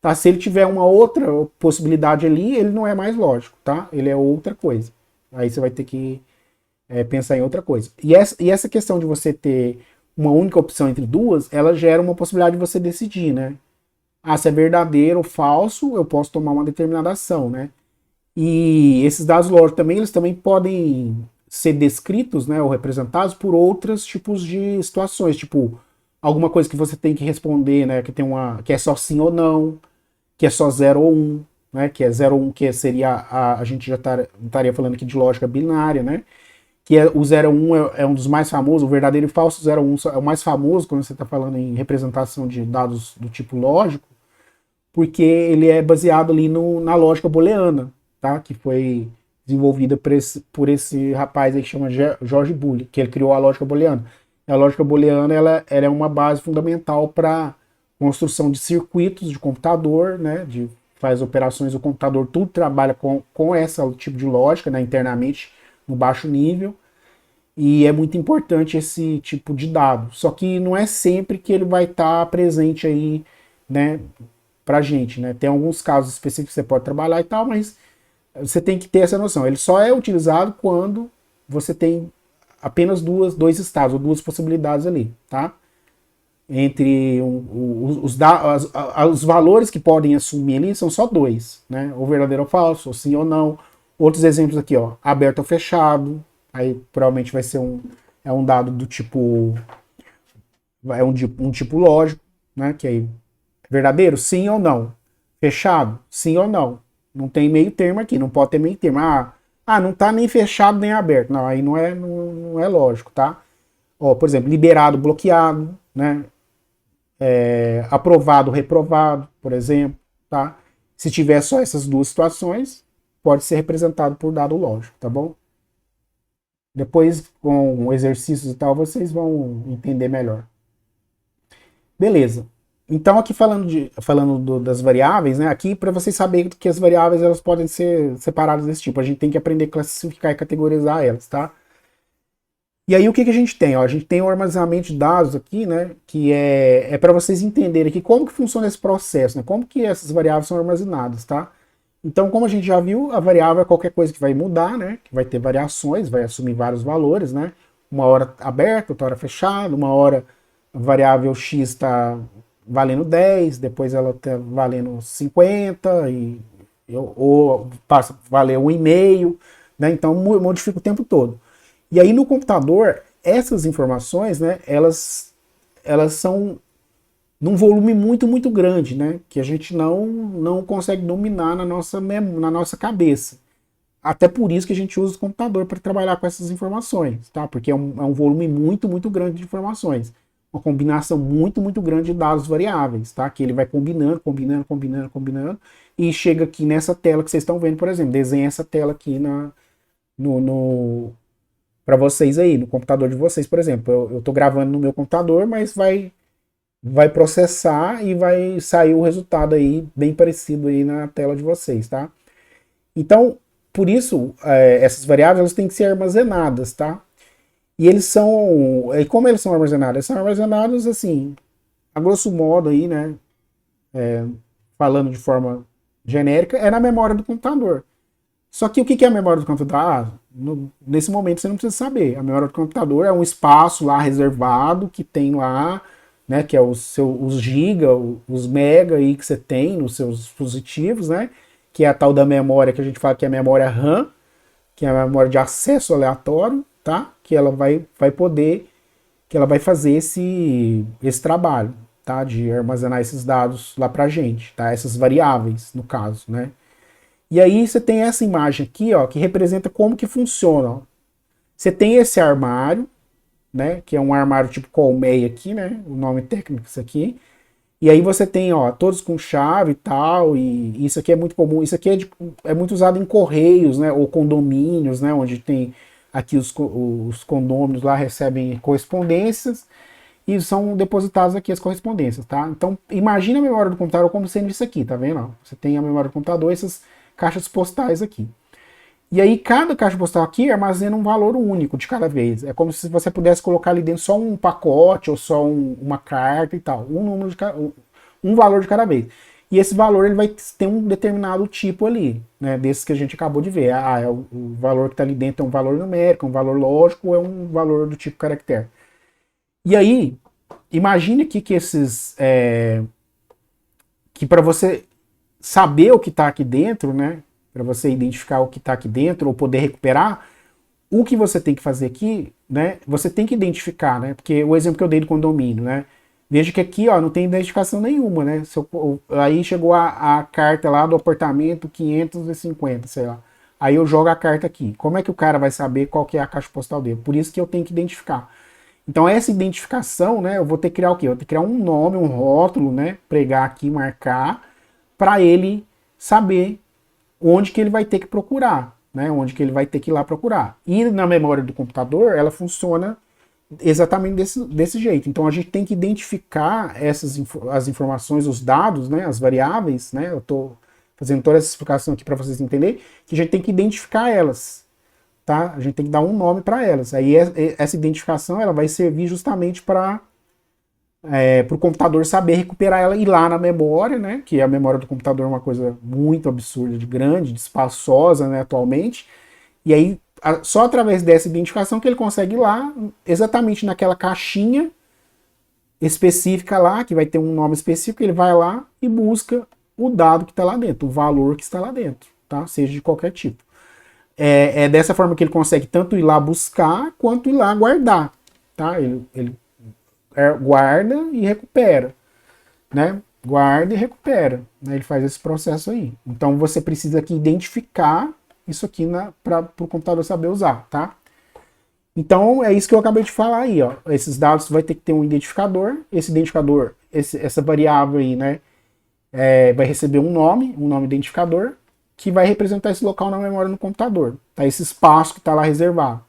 S1: Tá? Se ele tiver uma outra possibilidade ali, ele não é mais lógico, tá? Ele é outra coisa. Aí você vai ter que pensar em outra coisa. E essa questão de você ter uma única opção entre duas, ela gera uma possibilidade de você decidir, né? Ah, se é verdadeiro ou falso, eu posso tomar uma determinada ação, né? E esses dados lógicos também, eles também podem ser descritos, né, ou representados por outros tipos de situações, tipo alguma coisa que você tem que responder, né, que é só sim ou não, que é só 0 ou 1, né, que é 0 ou 1, que seria a gente já estaria falando aqui de lógica binária, né, que o 0 ou 1 é um dos mais famosos, o verdadeiro e falso, o 0 ou 1 é o mais famoso quando você está falando em representação de dados do tipo lógico, porque ele é baseado ali na lógica booleana, tá? Que foi desenvolvida por esse rapaz aí que chama George Boole, que ele criou a lógica booleana. A lógica booleana ela é uma base fundamental para construção de circuitos de computador, né? Faz operações do computador, tudo trabalha com esse tipo de lógica, né? Internamente, no baixo nível. E é muito importante esse tipo de dado. Só que não é sempre que ele vai estar presente aí, né? Pra gente, né? Tem alguns casos específicos que você pode trabalhar e tal, mas você tem que ter essa noção. Ele só é utilizado quando você tem apenas dois estados, ou duas possibilidades ali, tá? Entre os valores que podem assumir ali são só dois, né? Ou verdadeiro ou falso, ou sim ou não. Outros exemplos aqui, ó, aberto ou fechado. Aí provavelmente vai ser um dado do tipo, um tipo lógico, né? Que aí verdadeiro, sim ou não. Fechado, sim ou não. Não tem meio termo aqui, não pode ter meio termo. Não tá nem fechado nem aberto. Não, aí não é lógico, tá? Ó, por exemplo, liberado, bloqueado, né? Aprovado, reprovado, por exemplo, tá? Se tiver só essas duas situações, pode ser representado por dado lógico, tá bom? Depois, com exercícios e tal, vocês vão entender melhor. Beleza. Então, aqui falando das variáveis, né? Aqui, para vocês saberem que as variáveis elas podem ser separadas desse tipo, a gente tem que aprender a classificar e categorizar elas, tá? E aí, o que a gente tem? Ó, a gente tem o armazenamento de dados aqui, né? Que é para vocês entenderem aqui como que funciona esse processo, né? Como que essas variáveis são armazenadas, tá? Então, como a gente já viu, a variável é qualquer coisa que vai mudar, né? Que vai ter variações, vai assumir vários valores, né? Uma hora aberto, outra hora fechado, uma hora a variável x está valendo 10, depois ela está valendo 50, ou passa a valer 1,5, né? Então modifica o tempo todo. E aí no computador, essas informações, né, elas são num volume muito, muito grande, né? Que a gente não consegue dominar na nossa cabeça. Até por isso que a gente usa o computador para trabalhar com essas informações, tá? Porque é um volume muito, muito grande de informações. uma combinação muito, muito grande de dados variáveis, tá? Que ele vai combinando, combinando, combinando, combinando, e chega aqui nessa tela que vocês estão vendo, por exemplo, desenha essa tela aqui no para vocês aí, no computador de vocês, por exemplo. Eu tô gravando no meu computador, mas vai processar e vai sair o resultado aí bem parecido aí na tela de vocês, tá? Então, por isso, essas variáveis elas têm que ser armazenadas, tá? E eles são. E como eles são armazenados? Eles são armazenados assim, a grosso modo aí, né? Falando de forma genérica, é na memória do computador. Só que o que é a memória do computador? Nesse momento você não precisa saber. A memória do computador é um espaço lá reservado que tem lá, né? Que é os giga, os mega aí que você tem nos seus dispositivos, né? Que é a tal da memória que a gente fala que é a memória RAM, que é a memória de acesso aleatório, tá? Que ela vai poder, que ela vai fazer esse trabalho, tá? De armazenar esses dados lá pra gente, tá? Essas variáveis, no caso, né? E aí você tem essa imagem aqui, ó, que representa como que funciona. Ó. Você tem esse armário, né? Que é um armário tipo colmeia aqui, né? O nome técnico é isso aqui. E aí você tem, ó, todos com chave e tal, e isso aqui é muito comum. Isso aqui é muito usado em correios, né? Ou condomínios, né? Onde tem aqui os condôminos lá recebem correspondências e são depositadas aqui as correspondências, tá? Então, imagina a memória do computador como sendo isso aqui, tá vendo? Ó, você tem a memória do computador, essas caixas postais aqui. E aí, cada caixa postal aqui armazena um valor único de cada vez. É como se você pudesse colocar ali dentro só um pacote ou só uma carta e tal. Um número de um valor de cada vez. E esse valor ele vai ter um determinado tipo ali, né? Desses que a gente acabou de ver. É o valor que está ali dentro é um valor numérico, um valor lógico ou é um valor do tipo caractere. E aí, imagine aqui que esses. Que para você saber o que está aqui dentro, né? Para você identificar o que está aqui dentro ou poder recuperar, o que você tem que fazer aqui, né? Você tem que identificar, né? Porque o exemplo que eu dei do condomínio, né? Veja que aqui, ó, não tem identificação nenhuma, né? Aí chegou a carta lá do apartamento 550, sei lá. Aí eu jogo a carta aqui. Como é que o cara vai saber qual que é a caixa postal dele? Por isso que eu tenho que identificar. Então essa identificação, né? Eu vou ter que criar o quê? Eu vou ter que criar um nome, um rótulo, né? Pregar aqui, marcar, para ele saber onde que ele vai ter que procurar, né? Onde que ele vai ter que ir lá procurar. E na memória do computador, ela funciona exatamente desse jeito. Então a gente tem que identificar as informações, os dados, né? As variáveis, né? Eu estou fazendo toda essa explicação aqui para vocês entenderem, que a gente tem que identificar elas, tá? A gente tem que dar um nome para elas. Aí essa identificação ela vai servir justamente para o computador saber recuperar ela e ir lá na memória, né? Que a memória do computador é uma coisa muito absurda, de grande, de espaçosa, né, atualmente. E aí, só através dessa identificação que ele consegue ir lá, exatamente naquela caixinha específica lá, que vai ter um nome específico, ele vai lá e busca o dado que está lá dentro, o valor que está lá dentro, tá? Seja de qualquer tipo. É dessa forma que ele consegue tanto ir lá buscar, quanto ir lá guardar, tá? Ele guarda e recupera, né? Guarda e recupera, né? Ele faz esse processo aí. Então você precisa aqui identificar isso aqui para o computador saber usar, tá? Então é isso que eu acabei de falar aí, ó. Esses dados vai ter que ter um identificador. Esse identificador, essa variável aí, né? Vai receber um nome identificador, que vai representar esse local na memória no computador, tá? Esse espaço que está lá reservado.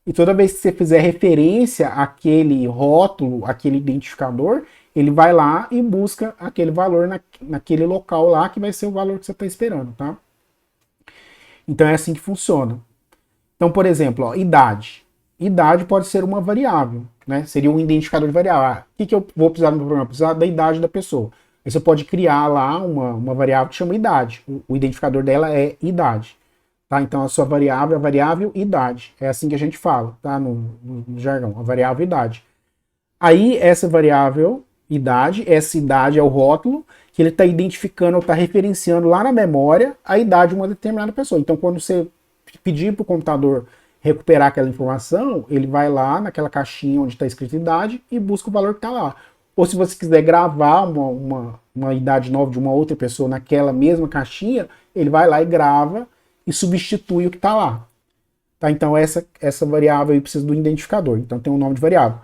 S1: E toda vez que você fizer referência àquele rótulo, àquele identificador, ele vai lá e busca aquele valor naquele local lá, que vai ser o valor que você está esperando, tá? Então é assim que funciona. Então, por exemplo, ó, idade. Idade pode ser uma variável, né? Seria um identificador de variável. O que eu vou precisar no meu programa? Precisar da idade da pessoa. Aí você pode criar lá uma variável que chama idade. O identificador dela é idade. Tá? Então a sua variável é a variável idade. É assim que a gente fala, tá? No jargão, a variável idade. Aí essa variável essa idade é o rótulo que ele está identificando ou está referenciando lá na memória a idade de uma determinada pessoa. Então quando você pedir para o computador recuperar aquela informação, ele vai lá naquela caixinha onde está escrito idade e busca o valor que está lá. Ou se você quiser gravar uma idade nova de uma outra pessoa naquela mesma caixinha, ele vai lá e grava e substitui o que está lá. Tá? Então essa variável aí precisa do identificador. Então tem um nome de variável.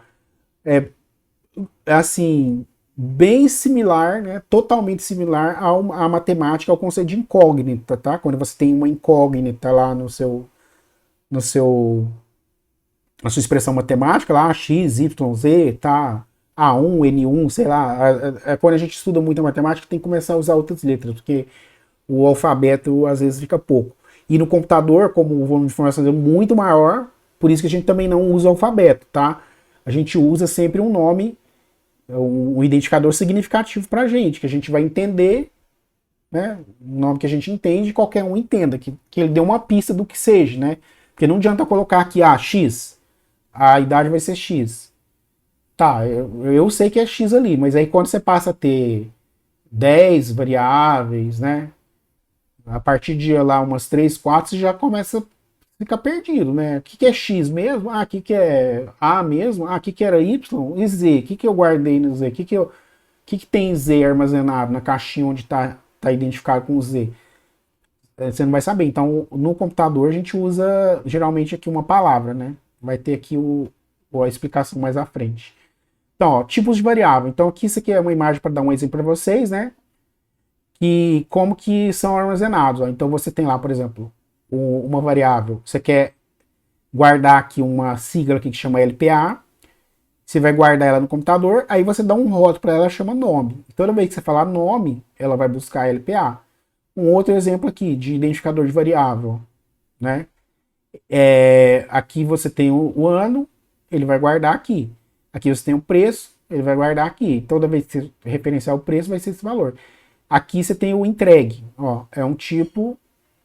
S1: assim, bem similar, né, totalmente similar à matemática, ao conceito de incógnita, tá? Quando você tem uma incógnita lá no seu, na sua expressão matemática, lá x, y, z, tá? A1, N1, sei lá. Quando a gente estuda muito a matemática, tem que começar a usar outras letras, porque o alfabeto às vezes fica pouco. E no computador, como o volume de informações é muito maior, por isso que a gente também não usa o alfabeto, tá? A gente usa sempre um nome, um identificador significativo para a gente, que a gente vai entender, né? Um nome que a gente entende, qualquer um entenda, que ele dê uma pista do que seja, né? Porque não adianta colocar aqui, X, a idade vai ser X. Tá, eu sei que é X ali, mas aí quando você passa a ter 10 variáveis, né? A partir de lá umas 3, 4, você já começa a ficar perdido, né? O que é X mesmo? Ah, o que é A mesmo? Ah, o que era Y? E Z? O que eu guardei no Z? O que tem Z armazenado na caixinha onde tá identificado com Z? Você não vai saber. Então, no computador, a gente usa geralmente aqui uma palavra, né? Vai ter aqui a explicação mais à frente. Então, ó, tipos de variável. Então, aqui isso aqui é uma imagem para dar um exemplo para vocês, né? E como que são armazenados. Ó. Então, você tem lá, por exemplo, uma variável. Você quer guardar aqui uma sigla aqui que chama LPA. Você vai guardar ela no computador, aí você dá um rótulo para ela, chama nome. Toda vez que você falar nome, ela vai buscar LPA. Um outro exemplo aqui de identificador de variável, né? Aqui você tem o ano, ele vai guardar aqui. Aqui você tem o preço, ele vai guardar aqui. Toda vez que você referenciar o preço, vai ser esse valor. Aqui você tem o entregue, ó, é um tipo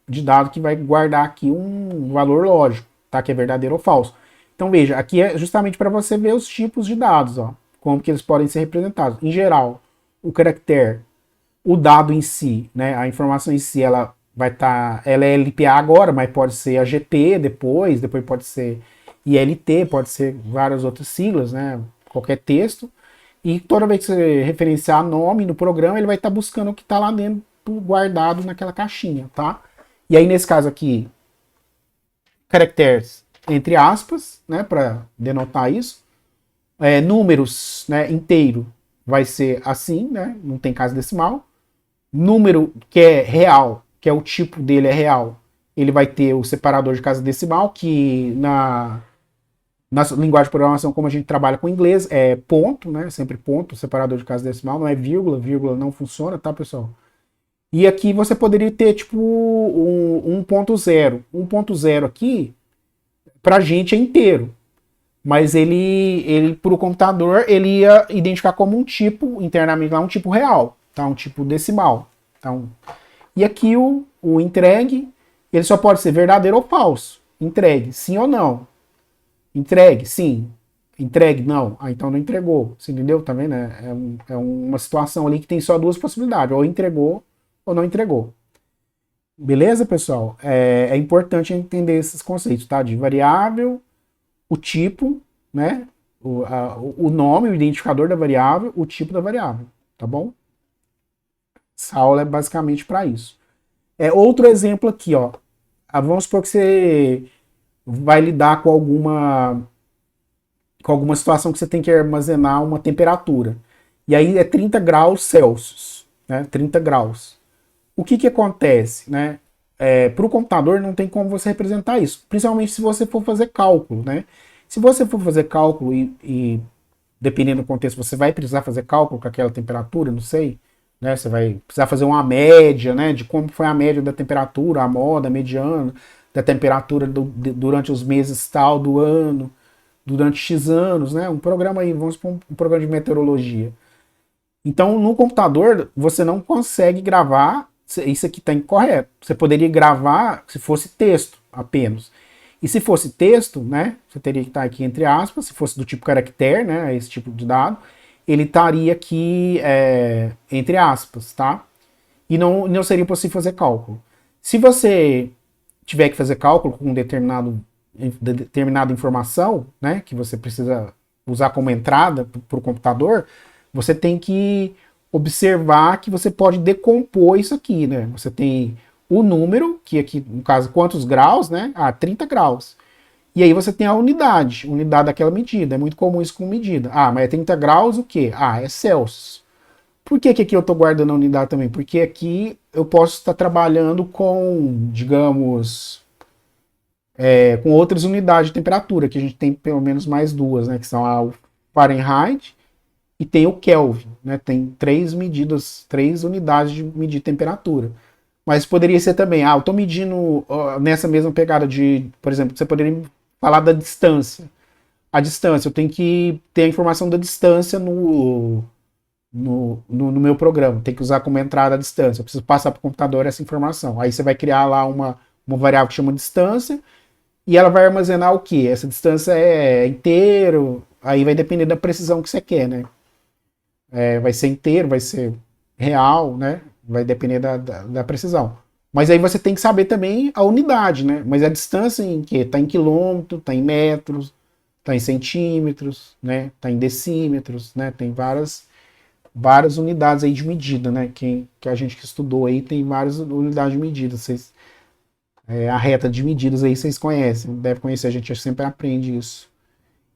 S1: de dado que vai guardar aqui um valor lógico, tá? Que é verdadeiro ou falso. Então veja, aqui é justamente para você ver os tipos de dados, ó, como que eles podem ser representados. Em geral, o caractere, o dado em si, né, a informação em si, ela vai estar, ela é LPA agora, mas pode ser AGP depois pode ser ILT, pode ser várias outras siglas, né, qualquer texto. E toda vez que você referenciar nome no programa, ele vai estar buscando o que está lá dentro, guardado naquela caixinha, tá? E aí, nesse caso aqui, caracteres entre aspas, né, para denotar isso. Números, né, inteiro vai ser assim, né, não tem casa decimal. Número que é real, que é o tipo dele é real, ele vai ter o separador de casa decimal, que na linguagem de programação, como a gente trabalha com inglês, é ponto, né, sempre ponto, separador de casa decimal, não é vírgula, vírgula não funciona, tá, pessoal? E aqui você poderia ter, tipo, um 1.0. 1.0 aqui, pra gente é inteiro. Mas ele para o computador, ele ia identificar como um tipo, internamente lá, um tipo real, tá? Um tipo decimal. Então, e aqui o entregue, ele só pode ser verdadeiro ou falso. Entregue, sim ou não. Entregue, sim. Entregue, não. Ah, então não entregou. Você entendeu? Tá vendo? É uma situação ali que tem só duas possibilidades. Ou entregou ou não entregou. Beleza, pessoal? É importante entender esses conceitos, tá? De variável, o tipo, né? O nome, o identificador da variável, o tipo da variável, tá bom? Essa aula é basicamente para isso. Outro exemplo aqui, ó. Vamos supor que você vai lidar com alguma situação que você tem que armazenar uma temperatura. E aí é 30 graus Celsius, né? 30 graus. O que acontece, né? Para o computador não tem como você representar isso, principalmente se você for fazer cálculo, né? Se você for fazer cálculo e dependendo do contexto, você vai precisar fazer cálculo com aquela temperatura, não sei, né? Você vai precisar fazer uma média, né? De como foi a média da temperatura, a moda, a mediana, da temperatura durante os meses tal do ano, durante X anos, né? Um programa aí, vamos supor um programa de meteorologia. Então, no computador, você não consegue gravar. Isso aqui está incorreto. Você poderia gravar se fosse texto apenas. E se fosse texto, né? Você teria que estar aqui entre aspas. Se fosse do tipo caractere, né? Esse tipo de dado, ele estaria aqui entre aspas, tá? E não seria possível fazer cálculo. Se você tiver que fazer cálculo com determinada informação, né? Que você precisa usar como entrada para o computador, você tem que observar que você pode decompor isso aqui, né? Você tem o número, que aqui, no caso, quantos graus, né? 30 graus. E aí você tem a unidade daquela medida. É muito comum isso com medida. Ah, mas é 30 graus o quê? Ah, é Celsius. Por que aqui eu estou guardando a unidade também? Porque aqui eu posso estar trabalhando com, digamos, com outras unidades de temperatura, que a gente tem pelo menos mais duas, né? Que são o Fahrenheit e tem o Kelvin, né? Tem três unidades de medir temperatura. Mas poderia ser também, eu estou medindo nessa mesma pegada de, por exemplo, você poderia falar da distância. A distância, eu tenho que ter a informação da distância no meu programa. Tem que usar como entrada a distância. Eu preciso passar para o computador essa informação. Aí você vai criar lá uma variável que chama distância e ela vai armazenar o quê? Essa distância é inteiro, aí vai depender da precisão que você quer, né? Vai ser inteiro, vai ser real, né? Vai depender da precisão. Mas aí você tem que saber também a unidade, né? Mas a distância em que? Está em quilômetro, está em metros, está em centímetros, né? Está em decímetros, né? Tem várias unidades aí de medida, né? Que a gente que estudou aí tem várias unidades de medida. A reta de medidas aí vocês conhecem, deve conhecer, a gente sempre aprende isso.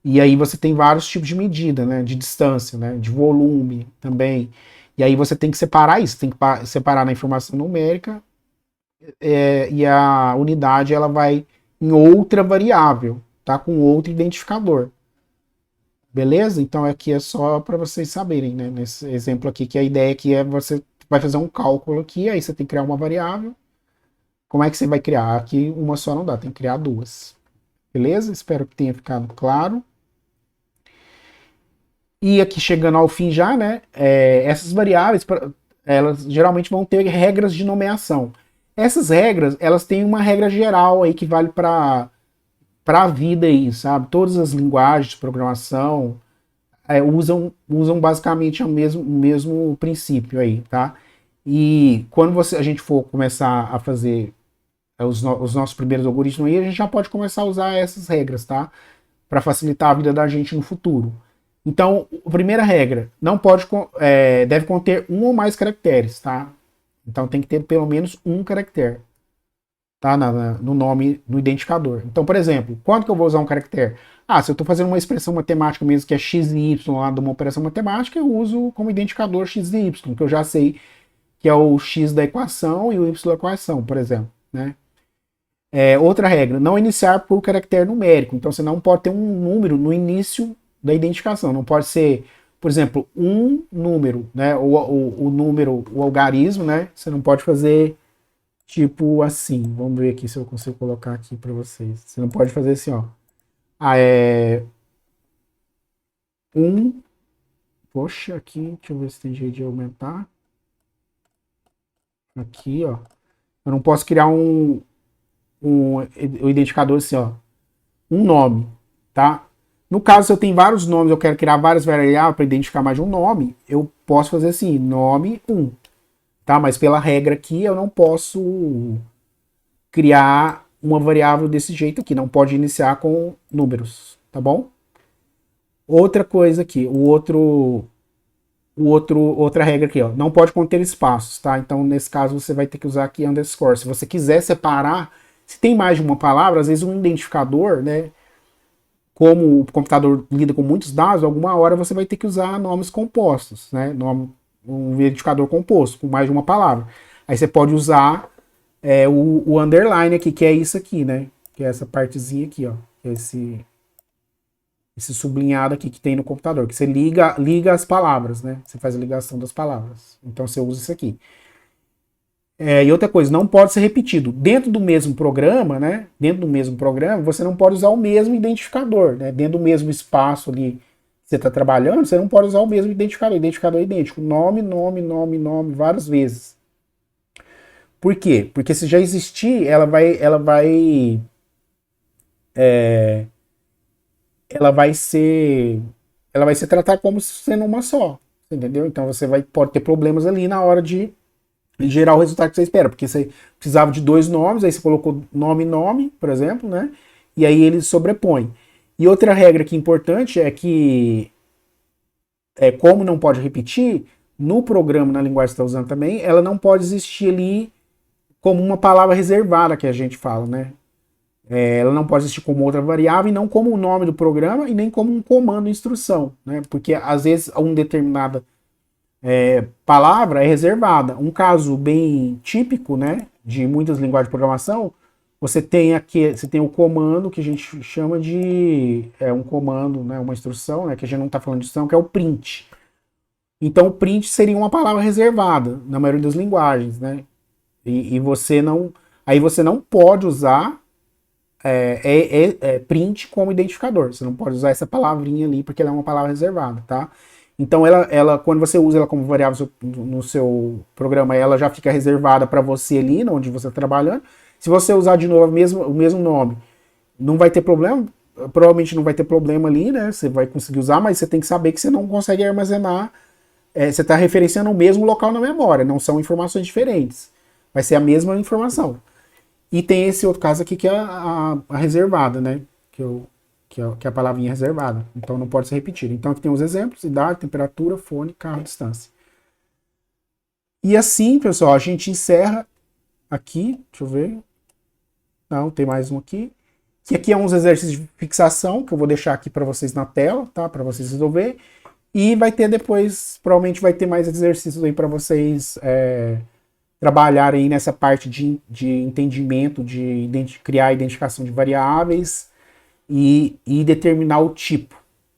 S1: E aí você tem vários tipos de medida, né? De distância, né? De volume também. E aí você tem que separar isso, tem que separar na informação numérica e a unidade ela vai em outra variável, tá? Com outro identificador. Beleza? Então aqui é só para vocês saberem, né? Nesse exemplo aqui, que a ideia aqui é você vai fazer um cálculo aqui, aí você tem que criar uma variável. Como é que você vai criar? Aqui uma só não dá, tem que criar duas. Beleza? Espero que tenha ficado claro. E aqui chegando ao fim já, né? Essas variáveis, elas geralmente vão ter regras de nomeação. Essas regras, elas têm uma regra geral aí que vale para a vida aí, sabe? Todas as linguagens de programação usam basicamente o mesmo princípio aí, tá? E quando a gente for começar a fazer os nossos primeiros algoritmos aí, a gente já pode começar a usar essas regras, tá? Para facilitar a vida da gente no futuro. Então, a primeira regra, não pode, deve conter um ou mais caracteres, tá? Então tem que ter pelo menos um caractere, tá? No nome, no identificador. Então, por exemplo, quando que eu vou usar um caractere? Se eu estou fazendo uma expressão matemática mesmo, que é x e y lá de uma operação matemática, eu uso como identificador x e y, que eu já sei que é o x da equação e o y da equação, por exemplo, né? Outra regra, não iniciar por caractere numérico. Então você não pode ter um número no início da identificação. Não pode ser, por exemplo, um número, né? O número, o algarismo, né? Você não pode fazer tipo assim. Vamos ver aqui se eu consigo colocar aqui para vocês. Você não pode fazer assim, ó. Poxa, aqui, deixa eu ver se tem jeito de aumentar. Aqui, ó. Eu não posso criar um identificador assim, ó. Um nome, tá? No caso, se eu tenho vários nomes, eu quero criar várias variáveis para identificar mais de um nome, eu posso fazer assim, nome 1, tá? Mas pela regra aqui, eu não posso criar uma variável desse jeito aqui, não pode iniciar com números, tá bom? Outra coisa aqui, outra regra aqui, ó, não pode conter espaços, tá? Então, nesse caso, você vai ter que usar aqui underscore. Se você quiser separar, se tem mais de uma palavra, às vezes um identificador, né? Como o computador lida com muitos dados, alguma hora você vai ter que usar nomes compostos, né? Um identificador composto, com mais de uma palavra. Aí você pode usar o underline aqui, que é isso aqui, né? Que é essa partezinha aqui, ó. Que é esse sublinhado aqui que tem no computador, que você liga as palavras, né? Você faz a ligação das palavras. Então você usa isso aqui. E outra coisa, não pode ser repetido. Dentro do mesmo programa, né? Dentro do mesmo programa, você não pode usar o mesmo identificador, né? Dentro do mesmo espaço ali que você está trabalhando, você não pode usar o mesmo identificador idêntico. Nome, várias vezes. Por quê? Porque se já existir, ela vai ser tratada como sendo uma só, entendeu? Então você pode ter problemas ali na hora de gerar o resultado que você espera, porque você precisava de dois nomes, aí você colocou nome, por exemplo, né? E aí ele sobrepõe. E outra regra que é importante é que, como não pode repetir, no programa, na linguagem que você está usando também, ela não pode existir ali como uma palavra reservada que a gente fala, né? Ela não pode existir como outra variável e não como o nome do programa e nem como um comando instrução, né? Porque às vezes uma determinada palavra é reservada. Um caso bem típico, né, de muitas linguagens de programação, você tem o comando que a gente chama de um comando, né, uma instrução, né, que a gente não está falando de instrução, que é o print. Então o print seria uma palavra reservada na maioria das linguagens, né? E você não, aí você não pode usar print como identificador. Você não pode usar essa palavrinha ali porque ela é uma palavra reservada, tá? Então quando você usa ela como variável no seu programa, ela já fica reservada para você ali, onde você está trabalhando. Se você usar de novo o mesmo nome, não vai ter problema. Provavelmente não vai ter problema ali, né? Você vai conseguir usar, mas você tem que saber que você não consegue armazenar. Você está referenciando o mesmo local na memória, não são informações diferentes. Vai ser a mesma informação. E tem esse outro caso aqui que é a reservada, né? Que é a palavrinha reservada. Então não pode ser repetida. Então aqui tem os exemplos: idade, temperatura, fone, carro, distância. E assim, pessoal, a gente encerra aqui. Deixa eu ver. Não, tem mais um aqui. Que aqui é uns exercícios de fixação que eu vou deixar aqui para vocês na tela, tá? Para vocês resolverem. E vai ter depois, provavelmente vai ter mais exercícios aí para vocês trabalharem aí nessa parte de entendimento, de criar a identificação de variáveis e determinar o tipo,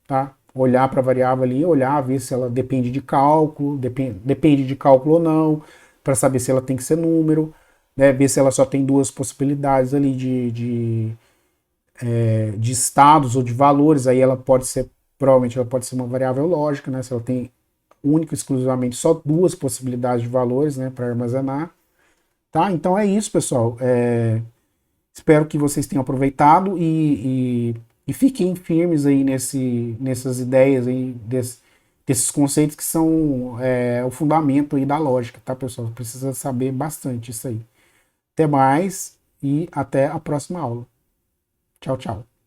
S1: tá? Olhar para a variável ali, olhar, ver se ela depende de cálculo, depende de cálculo ou não, para saber se ela tem que ser número, né? Ver se ela só tem duas possibilidades ali de estados ou de valores, aí ela pode ser, provavelmente ela pode ser uma variável lógica, né? Se ela tem único e exclusivamente só duas possibilidades de valores, né, para armazenar. Tá? Então é isso, pessoal. Espero que vocês tenham aproveitado e fiquem firmes aí nessas ideias aí, desses conceitos que são o fundamento aí da lógica, tá, pessoal? Precisa saber bastante isso aí. Até mais e até a próxima aula. Tchau, tchau.